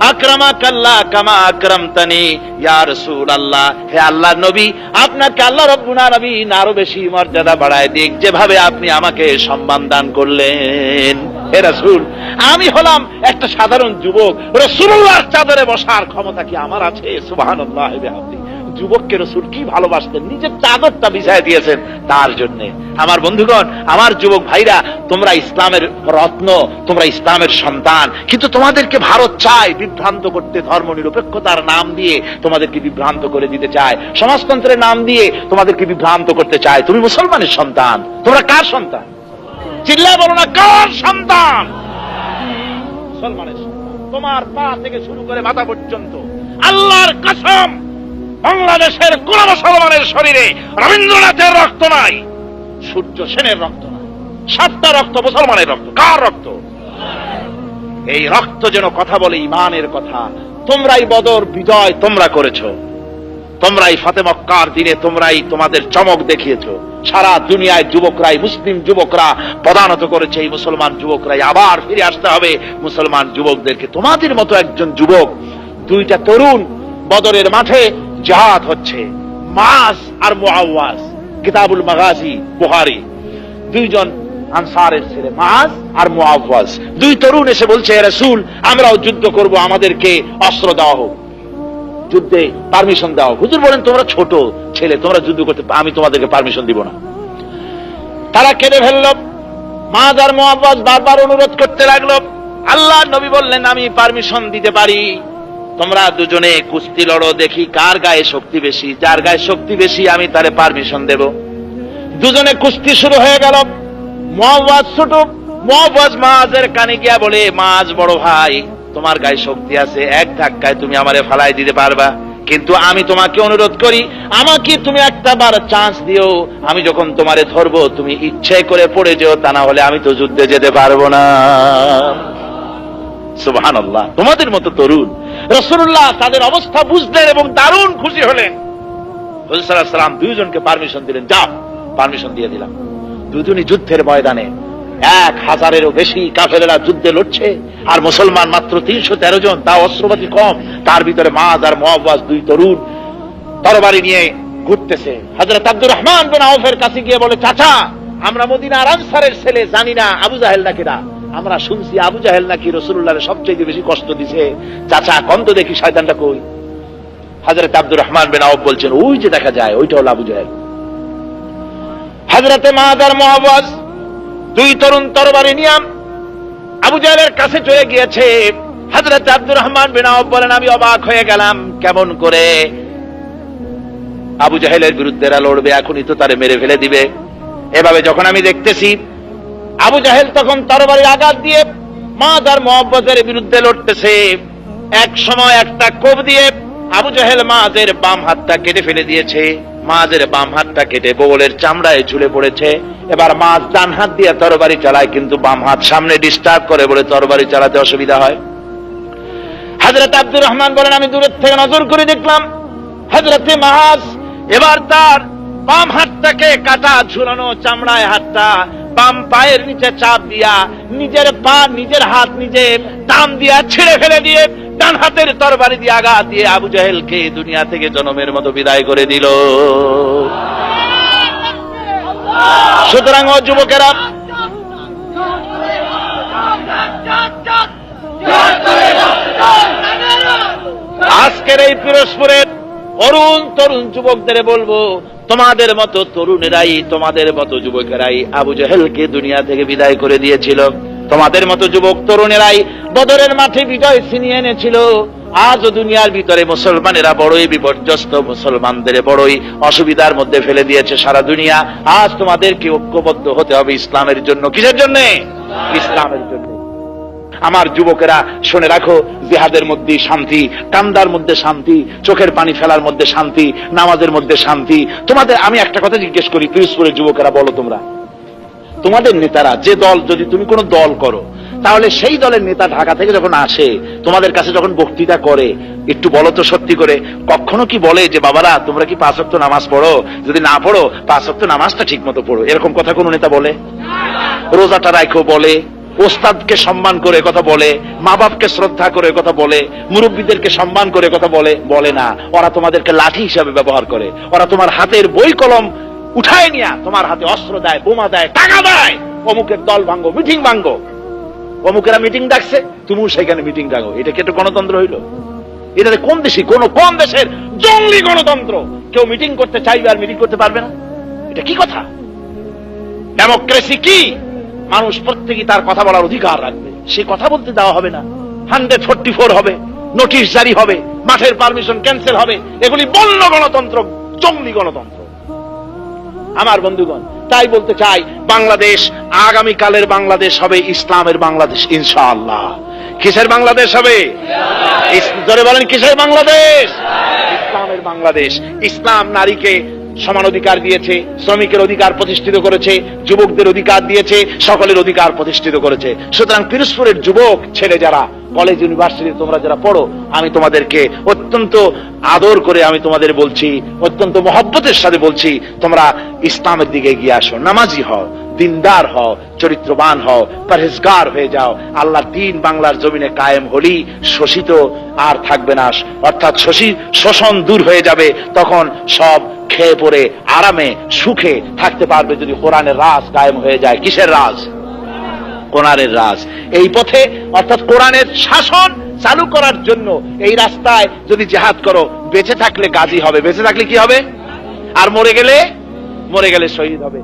আকরামাকাল্লাহ কামা আকরামতানি ইয়া রাসূলুল্লাহ। হে আল্লাহর নবী, আপনাকে আল্লাহ রাব্বুল আলামিন আরো বেশি মর্যাদা বাড়ায় দিক, যেভাবে আপনি আমাকে সম্মান দান করলেন। হে রাসূল, আমি হলাম একটা সাধারণ যুবক, রাসূলুল্লাহর চাদরে বসার ক্ষমতা কি আমার আছে? সুবহানাল্লাহ ওয়া বিহামদিহি। যুবককে রাসূল কি ভালোবাসতেন, নিজের চাদরটা বিছায় দিয়েছেন তার জন্য। আমার বন্ধুগণ, আমার যুবক ভাইরা, তোমরা ইসলামের রত্ন, তোমরা ইসলামের সন্তান, কিন্তু তোমাদেরকে ভারত চায় বিভ্রান্ত করতে। ধর্ম নিরপেক্ষতার নাম দিয়ে তোমাদেরকে বিভ্রান্ত করে দিতে চায়, সমাজতন্ত্রের নাম দিয়ে তোমাদেরকে বিভ্রান্ত করতে চায়। তুমি মুসলমানের সন্তান, তোমরা কার সন্তান? চিল্লায় বলো না, কার সন্তান? মুসলমানের সন্তান। তোমার পা থেকে শুরু করে মাথা পর্যন্ত আল্লাহর কসম, বাংলাদেশের কোন মুসলমানের শরীরে রবীন্দ্রনাথের রক্ত নাই, সূর্য সেনের রক্ত নাই, 7টা রক্ত মুসলমানের রক্ত। কার রক্ত? এই রক্ত যেন কথা বলে ঈমানের কথা। তোমরাই বদর বিজয় তোমরা করেছো, তোমরাই ফাতে মক্কার দিনে তোমরাই তোমাদের চমক দেখিয়েছো। সারা দুনিয়ায় যুবকরাই, মুসলিম যুবকরা পদানত করেছে। এই মুসলমান যুবকরাই আবার ফিরে আসতে হবে মুসলমান যুবকদেরকে। তোমাদের মতো একজন যুবক, 2টা তরুণ বদরের মাঠে জিহাদ হচ্ছে, মাস আর মুআওয়াজ, কিতাবুল মাগাজি বুখারী, 2জন আনসারের ছেলে মাস আর মুআওয়াজ। 2 তরুণ এসে বলছে, হে রাসূল, আমরাও যুদ্ধ করব, আমাদেরকে অস্ত্র দেওয়া হোক, যুদ্ধে পারমিশন দেওয়া হোক। হুজুর বলেন, তোমরা ছোট ছেলে, তোমরা যুদ্ধ করতে, আমি তোমাদেরকে পারমিশন দিব না। তারা কেঁদে ফেলল। মাস আর মুআওয়াজ বারবার অনুরোধ করতে লাগলো। আল্লাহর নবী বললেন, আমি পারমিশন দিতে পারি, তোমরা দুজনে কুস্তি লড়ো, দেখি কার গায়ে শক্তি বেশি। যার গায়ে শক্তি বেশি আমি তারে পারমিশন দেব। দুজনে কুস্তি শুরু হয়ে গেল। মুআওয়াজ ছোট, মুআওয়াজ মাআজের কানে গিয়া বলে, মাআজ বড় ভাই, তোমার গায়ে শক্তি আছে, এক ধাক্কায় তুমি আমারে ফালাই দিতে পারবা, কিন্তু আমি তোমাকে অনুরোধ করি, আমাকে তুমি একটা বার চান্স দিও। আমি যখন তোমারে ধরবো তুমি ইচ্ছে করে পড়ে যেও, তা না হলে আমি তো যুদ্ধে যেতে পারবো না। সুবহানাল্লাহ। তোমাদের মতো তরুণ। রাসূলুল্লাহ তাদের অবস্থা বুঝলেন এবং দারুণ খুশি হলেন। হুজুর সাল্লাল্লাহু আলাইহি ওয়াসাল্লাম দুইজনকে পারমিশন দিলেন, যাও। পারমিশন দিয়ে দিলাম। দুজনই যুদ্ধের ময়দানে, 1000-এরও বেশি কাফেরেরা যুদ্ধে লড়ছে, আর মুসলমান মাত্র 313 জন, তা অস্ত্রপাতি কম। তার ভিতরে মাআজ আর মুআওয়াজ দুই তরুণ তরবারি নিয়ে ঘুরতেছে। হযরত আব্দুর রহমান বিন আউফের কাছে গিয়ে বলে, চাচা, আমরা মদিনার আনসারের ছেলে, জানি না আবু জাহেল নাকি না, আমরা শুনছি আবু জাহেল নাকি রাসূলুল্লাহর সবচেয়ে বেশি কষ্ট দিছে। চাচা কোন তো দেখি শয়তানটা কই। হযরত আব্দুর রহমান বিন আউফ বলছেন, ওই যে দেখা যায়, ওইটা হলো আবু জাহেল। হযরতে মাআজ আর মুআওয়াজ দুই তরুণ তরবারি নিয়ে আবু জাহেলের কাছে চলে গিয়েছে। হযরত আব্দুর রহমান বিন আউফ বলেন, আমি অবাক হয়ে গেলাম, কেমন করে আবু জাহেলের বিরুদ্ধে লড়বে, এখনই তো তারে মেরে ফেলে দিবে। এভাবে যখন আমি দেখতেছি, আবু জাহেল তখন তরবারির আঘাত দিয়ে মাআজ আর মুআওয়াজের বিরুদ্ধে লড়তেছে। এক সময় একটা কোপ দিয়ে আবু জাহেল মাআজের বাম হাতটা কেটে ফেলে দিয়েছে। মাআজের বাম হাতটা কেটে বগলের চামড়ায় ঝুলে পড়েছে। এবার মাআজ ডান হাত দিয়ে তরবারি চালায়, কিন্তু বাম হাত সামনে ডিস্টার্ব করে বলে তরবারি চালাতে অসুবিধা হয়। হযরত আব্দুর রহমান বলেন, আমি দূরের থেকে নজর করে দেখলাম হযরতে মাআজ এবার তার বাম হাতটাকে কাটা ঝুলানো চামড়ায় হাতটা বাম পায়ের নিচে চাপ দিয়া নিজের পা নিজের হাত নিজে টান দিয়া ছেড়ে ফেলে দিয়ে ডান হাতের তরবারি দিয়ে আঘাত দিয়ে আবু জাহেলকে দুনিয়া থেকে জনমের মতো বিদায় করে দিল। সুতরাং ও যুবকেরা, আজকের এই পিরোজপুরের অরুণ তরুণ যুবকদের বলবো, তোমাদের মতো তরুণেরাই, তোমাদের মতো যুবকেরাই আবু জাহেলকে দুনিয়া থেকে বিদায় করে দিয়েছিল। তোমাদের মতো যুবক তরুণেরাই বদরের মাঠে বিজয় ছিনিয়ে এনেছিল। আজও দুনিয়ার ভিতরে মুসলমানেরা বড়ই বিপর্যস্ত, মুসলমানদের বড়ই অসুবিধার মধ্যে ফেলে দিয়েছে সারা দুনিয়া। আজ তোমাদেরকে ঐক্যবদ্ধ হতে হবে ইসলামের জন্য। কিসের জন্য? ইসলামের জন্য। আমার যুবকেরা শুনে রাখো, জিহাদের মধ্যে শান্তি, কান্দার মধ্যে শান্তি, চোখের পানি ফেলার মধ্যে শান্তি, নামাজের মধ্যে শান্তি। তোমাদের আমি একটা কথা জিজ্ঞেস করি, পিরোজপুরের যুবকেরা বলো, তোমরা তোমাদের নেতারা যে দল, যদি তুমি কোনো দল করো, তাহলে সেই দলের নেতা ঢাকা থেকে যখন আসে তোমাদের কাছে যখন বক্তৃতা করে, একটু বলো তো সত্যি করে, কখনো কি বলে যে বাবারা তোমরা কি 5 ওয়াক্ত নামাজ পড়ো? যদি না পড়ো 5 ওয়াক্ত নামাজটা ঠিক মতো পড়ো, এরকম কথা কোন নেতা বলে? রোজাটা রাখো বলে, ওস্তাদকে সম্মান করে কথা বলে, মা বাপকে শ্রদ্ধা করে কথা বলে, মুরব্বীদেরকে সম্মান করে কথা বলে? বলে না। ওরা তোমাদেরকে লাঠি হিসাবে ব্যবহার করে। ওরা তোমার হাতের বই কলম উঠায় নিয়ে তোমার হাতে অস্ত্র দেয়, বোমা দেয়, টাকা দেয়, অমুকের দল ভাঙ্গো, মিটিং ভাঙ্গো। অমুকেরা মিটিং ডাকছে, তুমিও সেখানে মিটিং ডাকো। এটা কি একটা গণতন্ত্র হইল? এটাতে কোন দেশে, কোন দেশের জঙ্গলি গণতন্ত্র? কেউ মিটিং করতে চাইবে আর মিটিং করতে পারবে না? এটা কি কথা? ডেমোক্রেসি কি? মানুষ প্রত্যেকেই তার কথা বলার অধিকার রাখবে, সে কথা বলতে দেওয়া হবে না। 144 হবে, নোটিশ জারি হবে, মাঠের পারমিশন ক্যান্সেল হবে। এগুলি বন্য গণতন্ত্র, জঙ্গলি গণতন্ত্র। আমার বন্ধুগণ, তাই বলতে চাই, বাংলাদেশ আগামীকালের বাংলাদেশ হবে ইসলামের বাংলাদেশ ইনশাআল্লাহ। কিসের বাংলাদেশ হবে? জোরে বলেন, কিসের বাংলাদেশ? ইসলামের বাংলাদেশ। ইসলাম নারীকে সমান অধিকার দিয়েছে, শ্রমিকের অধিকার প্রতিষ্ঠিত করেছে, যুবকদের অধিকার দিয়েছে, সকলের অধিকার প্রতিষ্ঠিত করেছে। সুতরাং পিরোজপুরের যুবক ছেলে যারা কলেজ ইউনিভার্সিটি তোমরা যারা পড়ো, আমি তোমাদেরকে অত্যন্ত আদর করে আমি তোমাদের বলছি, অত্যন্ত মহব্বতের সাথে বলছি, তোমরা ইসলামের দিকে এগিয়ে আসো, নামাজি হও, দিনদার হও, চরিত্রবান হও, পরহেজগার হয়ে যাও। আল্লাহর দ্বীন বাংলার জমিনে কায়েম হলেই শোষিত আর থাকবে না, অর্থাৎ শোষণ দূর হয়ে যাবে। তখন সব খেয়ে পরে আরামে সুখে থাকতে পারবে যদি কোরআনের রাজ কায়েম হয়ে যায়। কিসের রাজ? কোরআনের রাজ। এই পথে অর্থাৎ কোরআনের শাসন চালু করার জন্য এই রাস্তায় যদি জিহাদ করো, বেঁচে থাকলে গাজী হবে, বেঁচে থাকলে কি হবে? আর মরে গেলে শহীদ হবে।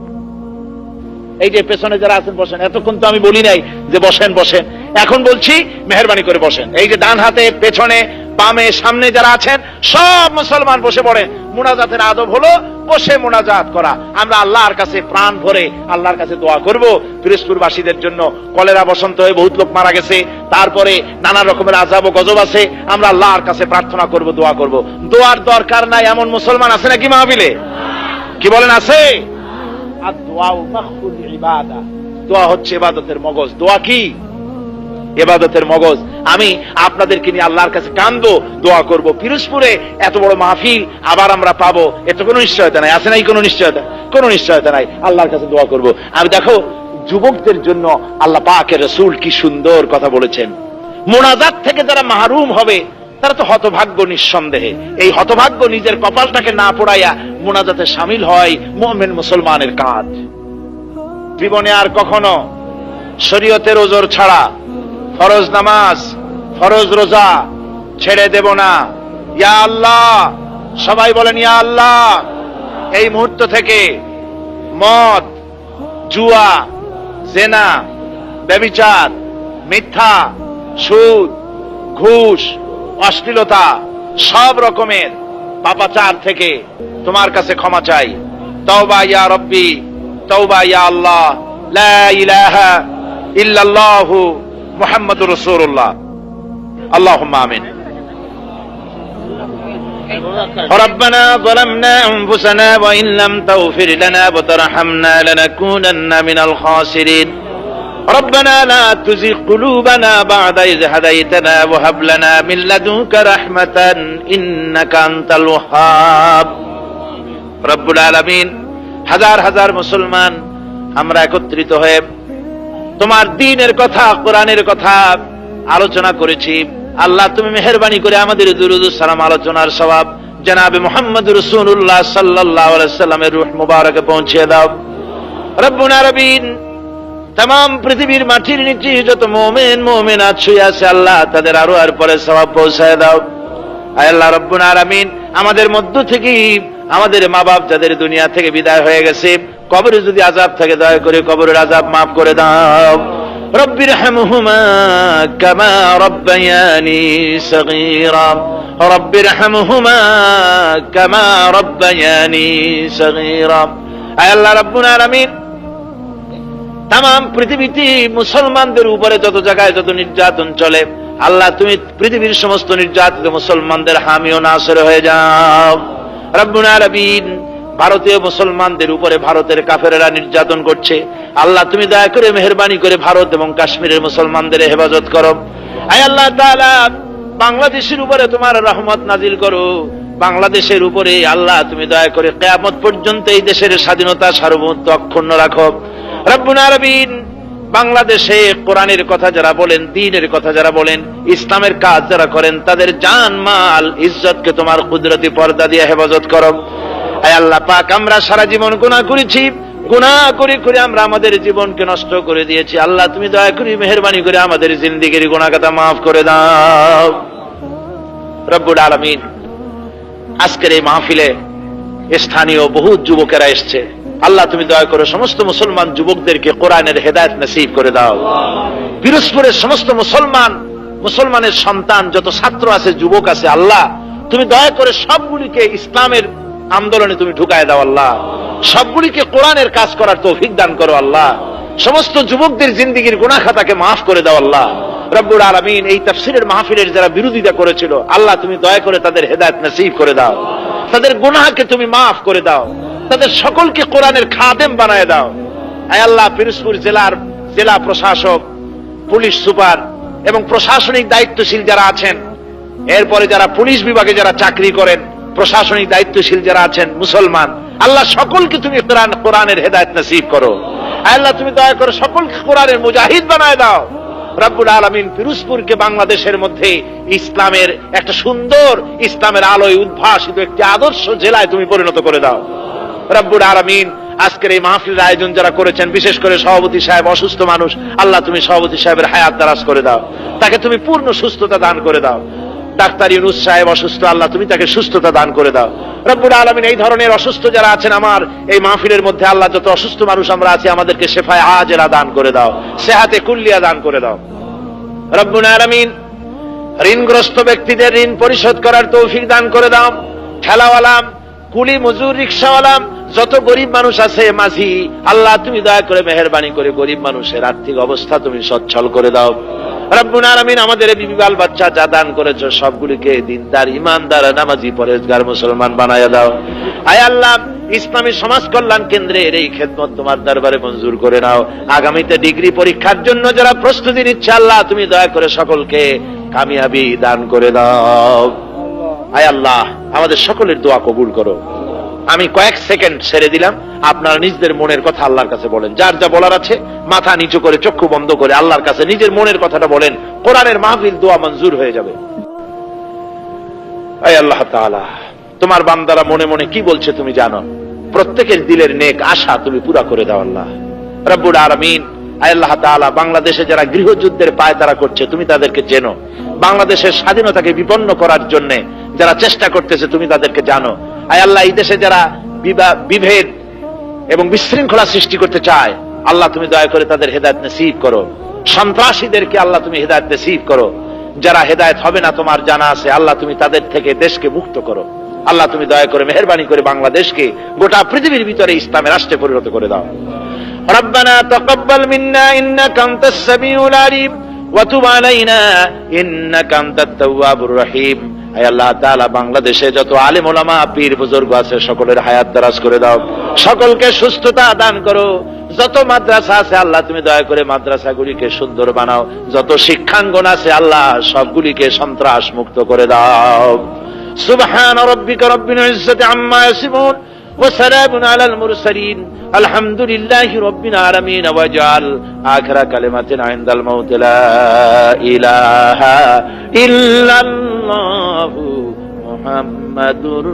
এই যে পেছনে যারা আছেন বসেন, এতক্ষণ তো আমি বলি নাই যে বসেন বসেন, এখন বলছি মেহেরবানি করে বসেন। এই যে ডান হাতে পেছনে বামে সামনে যারা আছেন সব মুসলমান বসে পড়েন। মুনাজাতের আদব হলো বসে মুনাজাত করা। আমরা আল্লাহর কাছে প্রাণ ভরে আল্লাহর কাছে দোয়া করব। পিরোজপুরবাসীদের জন্য কলেরা বসন্ত হয়ে বহুত লোক মারা গেছে, তারপরে নানা রকমের আযাব ও গজব আছে। আমরা আল্লাহর কাছে প্রার্থনা করব, দোয়া করব। দোয়ার দরকার নাই এমন মুসলমান আছে নাকি মাহফিলে? কি বলেন আছে? আর দোয়া মাখুল ইবাদা, দোয়া হচ্ছে ইবাদতের মগজ। দোয়া কি? ইবাদতের মগজ। আমি আপনাদেরকে নিয়ে আল্লাহর কাছে কাঁদবো, দোয়া করব। পিরোজপুরে এত বড় মাহফিল আবার আমরা পাবো, এটা কোনো নিশ্চয়তা নাই। আছে নাই কোনো নিশ্চয়তা? কোনো নিশ্চয়তা নাই। আল্লাহর কাছে দোয়া করব। আমি দেখো যুবকদের জন্য আল্লাহ পাকের রাসূল কি সুন্দর কথা বলেছেন। মুনাজাত থেকে যারা মাহরুম হবে তারা তো হতভাগ্য নিঃসন্দেহে। এই হতভাগ্য নিজের কপালটাকে না পোড়াইয়া মুনাজাতে শামিল হয় মুমিন মুসলমানের কাজ। জীবনে আর কখনো শরীয়তের ওজর ছাড়া ফরজ নামাজ, ফরজ রোজা ছেড়ে দেব না। ইয়া আল্লাহ, সবাই বলেন ইয়া আল্লাহ। এই মুহূর্ত থেকে মদ, জুয়া, জেনা, ব্যভিচার, মিথ্যা, সুদ, ঘুষ, অশ্লীলতা, সব রকমের পাপাচার থেকে তোমার কাছে ক্ষমা চাই। তওবা ইয়া রব্বি, তওবা ইয়া আল্লাহ, লা ইলাহা ইল্লাল্লাহু মুহাম্মাদুর রাসূলুল্লাহ। আল্লাহুম্মা আমিন। ربنا ظلمنا أنفسنا وإن لم تغفر لنا وترحمنا لنكونن من الخاسرين ربنا لا تزغ قلوبنا بعد إذ هديتنا وهب لنا من لدنك رحمة إنك أنت الوهاب রব্বুল আলামিন। হাজার হাজার মুসলমান আমরা একত্রিত হয়ে তোমার দ্বীনের কথা, কোরআনের কথা আলোচনা করেছি। আল্লাহ তুমি মেহেরবানি করে আমাদের দুরূদ ও সালাম আলোচনার সওয়াব জনাবে মুহাম্মদ রাসূলুল্লাহ সাল্লাল্লাহু আলাইহি সাল্লামের রূহ মুবারকে পৌঁছে দাও। রব্বুল আলামিন, तमाम পৃথিবীর মাটির নিচে যত মুমিন মুমিনাত শুয়ে আছে আল্লাহ তাদের আরো আর পরে সওয়াব পৌঁছায় দাও। আয় আল্লাহ রব্বুল আলামিন, আমাদের মধ্য থেকে আমাদের মা বাপ যাদের দুনিয়া থেকে বিদায় হয়ে গেছে, কবরে যদি আযাব থাকে দয়া করে কবরের আযাব মাফ করে দাও। রব্বিরহামহুমা কামা রব্বায়ানি সগীরা, রব্বিরহামহুমা কামা রব্বায়ানি সগীরা। আয় আল্লাহ রব্বুল আলামিন, तमाम পৃথিবীতে মুসলমানদের উপরে যত জায়গায় যত নির্যাতন চলে আল্লাহ তুমি পৃথিবীর সমস্ত নির্যাতিত মুসলমানদের হামি ও নাসির হয়ে যাও। রব্বুল আলামিন, ভারতীয় মুসলমানদের উপরে ভারতের কাফেররা নির্যাতন করছে আল্লাহ তুমি দয়া করে মেহেরবানি করে ভারত এবং কাশ্মীরের মুসলমানদের হেফাজত করো। আয় আল্লাহ তাআলা, বাংলাদেশের উপরে তোমার রহমত নাজিল করো। বাংলাদেশের উপরে আল্লাহ তুমি দয়া করে কিয়ামত পর্যন্ত এই দেশের স্বাধীনতা সার্বভৌমত্ব অক্ষুণ্ণ রাখো। রব্বুল আলামিন, বাংলাদেশে কোরআনের কথা যারা বলেন, দ্বীনের কথা যারা বলেন, ইসলামের কাজ যারা করেন তাদের জান মাল ইজ্জতকে তোমার কুদরতি পর্দা দিয়ে হেফাজত করো। আয় আল্লাহ পাক, আমরা সারা জীবন গুনাহ করেছি, গুনাহ করে করে আমরা আমাদের জীবনকে নষ্ট করে দিয়েছি। আল্লাহ তুমি দয়া করে মেহেরবানি করে আমাদের জিন্দেগির গুনাহগাতা মাফ করে দাও। রব্বুল আলামিন, আজকের এই মাহফিলে স্থানীয় বহু যুবকেরা এসছে আল্লাহ তুমি দয়া করে সমস্ত মুসলমান যুবকদেরকে কোরআনের হেদায়েত নসিব করে দাও। পিরোজপুরের সমস্ত মুসলমানের সন্তান যত ছাত্র আছে, যুবক আছে, আল্লাহ তুমি দয়া করে সবগুলিকে ইসলামের আন্দোলনে তুমি ঢুকায় দাও। আল্লাহ সবগুলিকে কোরআনের কাজ করার তৌফিক দান করো। আল্লাহ সমস্ত যুবকদের জিন্দেগির গুনাহ খাতাকে মাফ করে দাও। আল্লাহ রব্বুল আলামিন, এই তাফসীরের মাহফিলের যারা বিরোধিতা করেছিল আল্লাহ তুমি দয়া করে তাদের হেদায়েত নসিব করে দাও, তাদের গুনাহকে তুমি মাফ করে দাও, তাদের সকলকে কোরআনের খাদেম বানায় দাও। আয় আল্লাহ, পিরোজপুর জেলা প্রশাসক, পুলিশ সুপার এবং প্রশাসনিক দায়িত্বশীল যারা আছেন, এরপরে যারা পুলিশ বিভাগে যারা চাকরি করেন, প্রশাসনিক দায়িত্বশীল যারা আছেন মুসলমান, আল্লাহ সকলকে তুমি কোরআনের হেদায়েত নসিব করো। আয় আল্লাহ তুমি দয়া করে সকলকে কোরআনের মুজাহিদ বানায় দাও। রব্বুল আলামিন, পিরোজপুরকে বাংলাদেশের মধ্যে ইসলামের একটা সুন্দর, ইসলামের আলোয় উদ্ভাসিত একটি আদর্শ জেলায় তুমি পরিণত করে দাও। রব্বুল আলামিন, আজকের এই মাহফিলের আয়োজন যারা করেছেন, বিশেষ করে সভাপতি সাহেব অসুস্থ মানুষ, আল্লাহ তুমি সভাপতি সাহেবের হায়াত দারাজ করে দাও, তাকে তুমি পূর্ণ সুস্থতা দান করে দাও। ডাক্তার ইউনুস সাহেব অসুস্থ, আল্লাহ তুমি তাকে সুস্থতা দান করে দাও। রব্বুল আলামিন, এই ধরনের অসুস্থ যারা আছেন আমার এই মাহফিলের মধ্যে, আল্লাহ যত অসুস্থ মানুষ আমরা আছি আমাদেরকে শেফায়ে আজেলা দান করে দাও, সেহাতে কুল্লিয়া দান করে দাও। রব্বুল আলামিন, ঋণগ্রস্ত ব্যক্তিদের ঋণ পরিশোধ করার তৌফিক দান করে দাও। ঠেলাওয়ালা, কুলি মজুর, রিক্সাওয়ালা, যত গরিব মানুষ আছে, মাঝি, আল্লাহ তুমি দয়া করে মেহেরবানি করে গরিব মানুষের আর্থিক অবস্থা তুমি সচ্ছল করে দাও। রব্বুল আলামিন আমাদের বিবি বাল বাচ্চা যা দান করেছো সবগুলিকে দিনদার, ইমানদার, নামাজি, পরেজগার মুসলমান বানায়া দাও। আয় আল্লাহ, ইসলামী সমাজ কল্যাণ কেন্দ্রের এই খেদমত তোমার দরবারে মঞ্জুর করে নাও। আগামীতে ডিগ্রি পরীক্ষার জন্য যারা প্রস্তুতি নিচ্ছে, আল্লাহ তুমি দয়া করে সকলকে কামিয়াবি দান করে দাও। আয় আল্লাহ, আমাদের সকলের দোয়া কবুল করো। আমি কয়েক সেকেন্ড ছেড়ে দিলাম, আপনারা নিজেদের মনের কথা আল্লাহর কাছে বলেন। যার যা বলার আছে মাথা নিচু করে চক্ষু বন্ধ করে আল্লাহর কাছে নিজের মনের কথাটা বলেন। কোরআনের মাহফিল দোয়া মঞ্জুর হয়ে যাবে। আয় আল্লাহ তাআলা, তোমার বান্দারা মনে মনে কি বলছে তুমি জানো। প্রত্যেকের দিলের নেক আশা তুমি পুরা করে দাও আল্লাহ রব্বুল আলামিন। আয় আল্লাহ তাআলা, বাংলাদেশে যারা গৃহযুদ্ধের পায়তারা করছে তুমি তাদেরকে চেনো। বাংলাদেশের স্বাধীনতাকে বিপন্ন করার জন্য যারা চেষ্টা করতেছে তুমি তাদেরকে জানো। আয় আল্লাহ, এই দেশে যারা বিভেদ এবং বিশৃঙ্খলা সৃষ্টি করতে চায়, আল্লাহ তুমি দয়া করে তাদের হেদায়েত নসিব করো। সন্ত্রাসীদেরকে আল্লাহ তুমি হেদায়েত নসিব করো। যারা হেদায়েত হবে না তোমার জানা আছে, আল্লাহ তুমি তাদের থেকে দেশকে মুক্ত করো। আল্লাহ তুমি দয়া করে মেহেরবানি করে বাংলাদেশকে গোটা পৃথিবীর ভিতরে ইসলামের রাষ্ট্রে পরিণত করে দাও। রব্বানা তাকাব্বাল মিন্না ইন্নাকা আনতাস সামিউল আলিম ওয়া তুব আলাইনা ইন্নাকা আনতাত তাওয়াবুর রহিম। আয় আল্লাহ তাআলা, বাংলাদেশে যত আলেম ওলামা, পীর বুজুর্গ আছে সকলের হায়াত দারাজ করে দাও, সকলকে সুস্থতা দান করো। যত মাদ্রাসা আছে আল্লাহ তুমি দয়া করে মাদ্রাসাগুলিকে সুন্দর বানাও। যত শিক্ষাঙ্গন আছে আল্লাহ সবগুলিকে সন্ত্রাস মুক্ত করে দাও। সুবহান রাব্বিকা রাব্বিল ইজ্জাতি আম্মা ইয়াসিফুন ওয়া সালামুন আলাল মুরসালিন আলহামদুলিল্লাহি রাব্বিল আলামিন। ওয়াজআল আখিরা কালিমাতিনা ইনদাল মাউত লা ইলাহা ইল্লাল্লাহু মুহাম্মাদুর